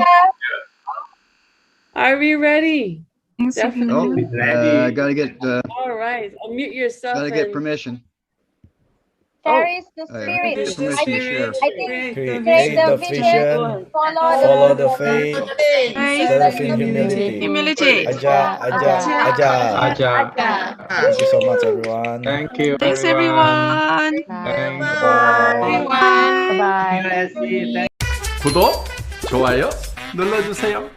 Are we ready? Definitely. Gotta get All right. Unmute yourself. gotta get permission. cherish the I spirit. give permission to share. I think Create create the the vision, follow follow the the faith, Faith, serve in humility. humility. Aja, aja, aja. Thank you so much, everyone. Thank you, Thanks, everyone. everyone. Thank Bye. Bye. you, 구독, 좋아요 눌러주세요.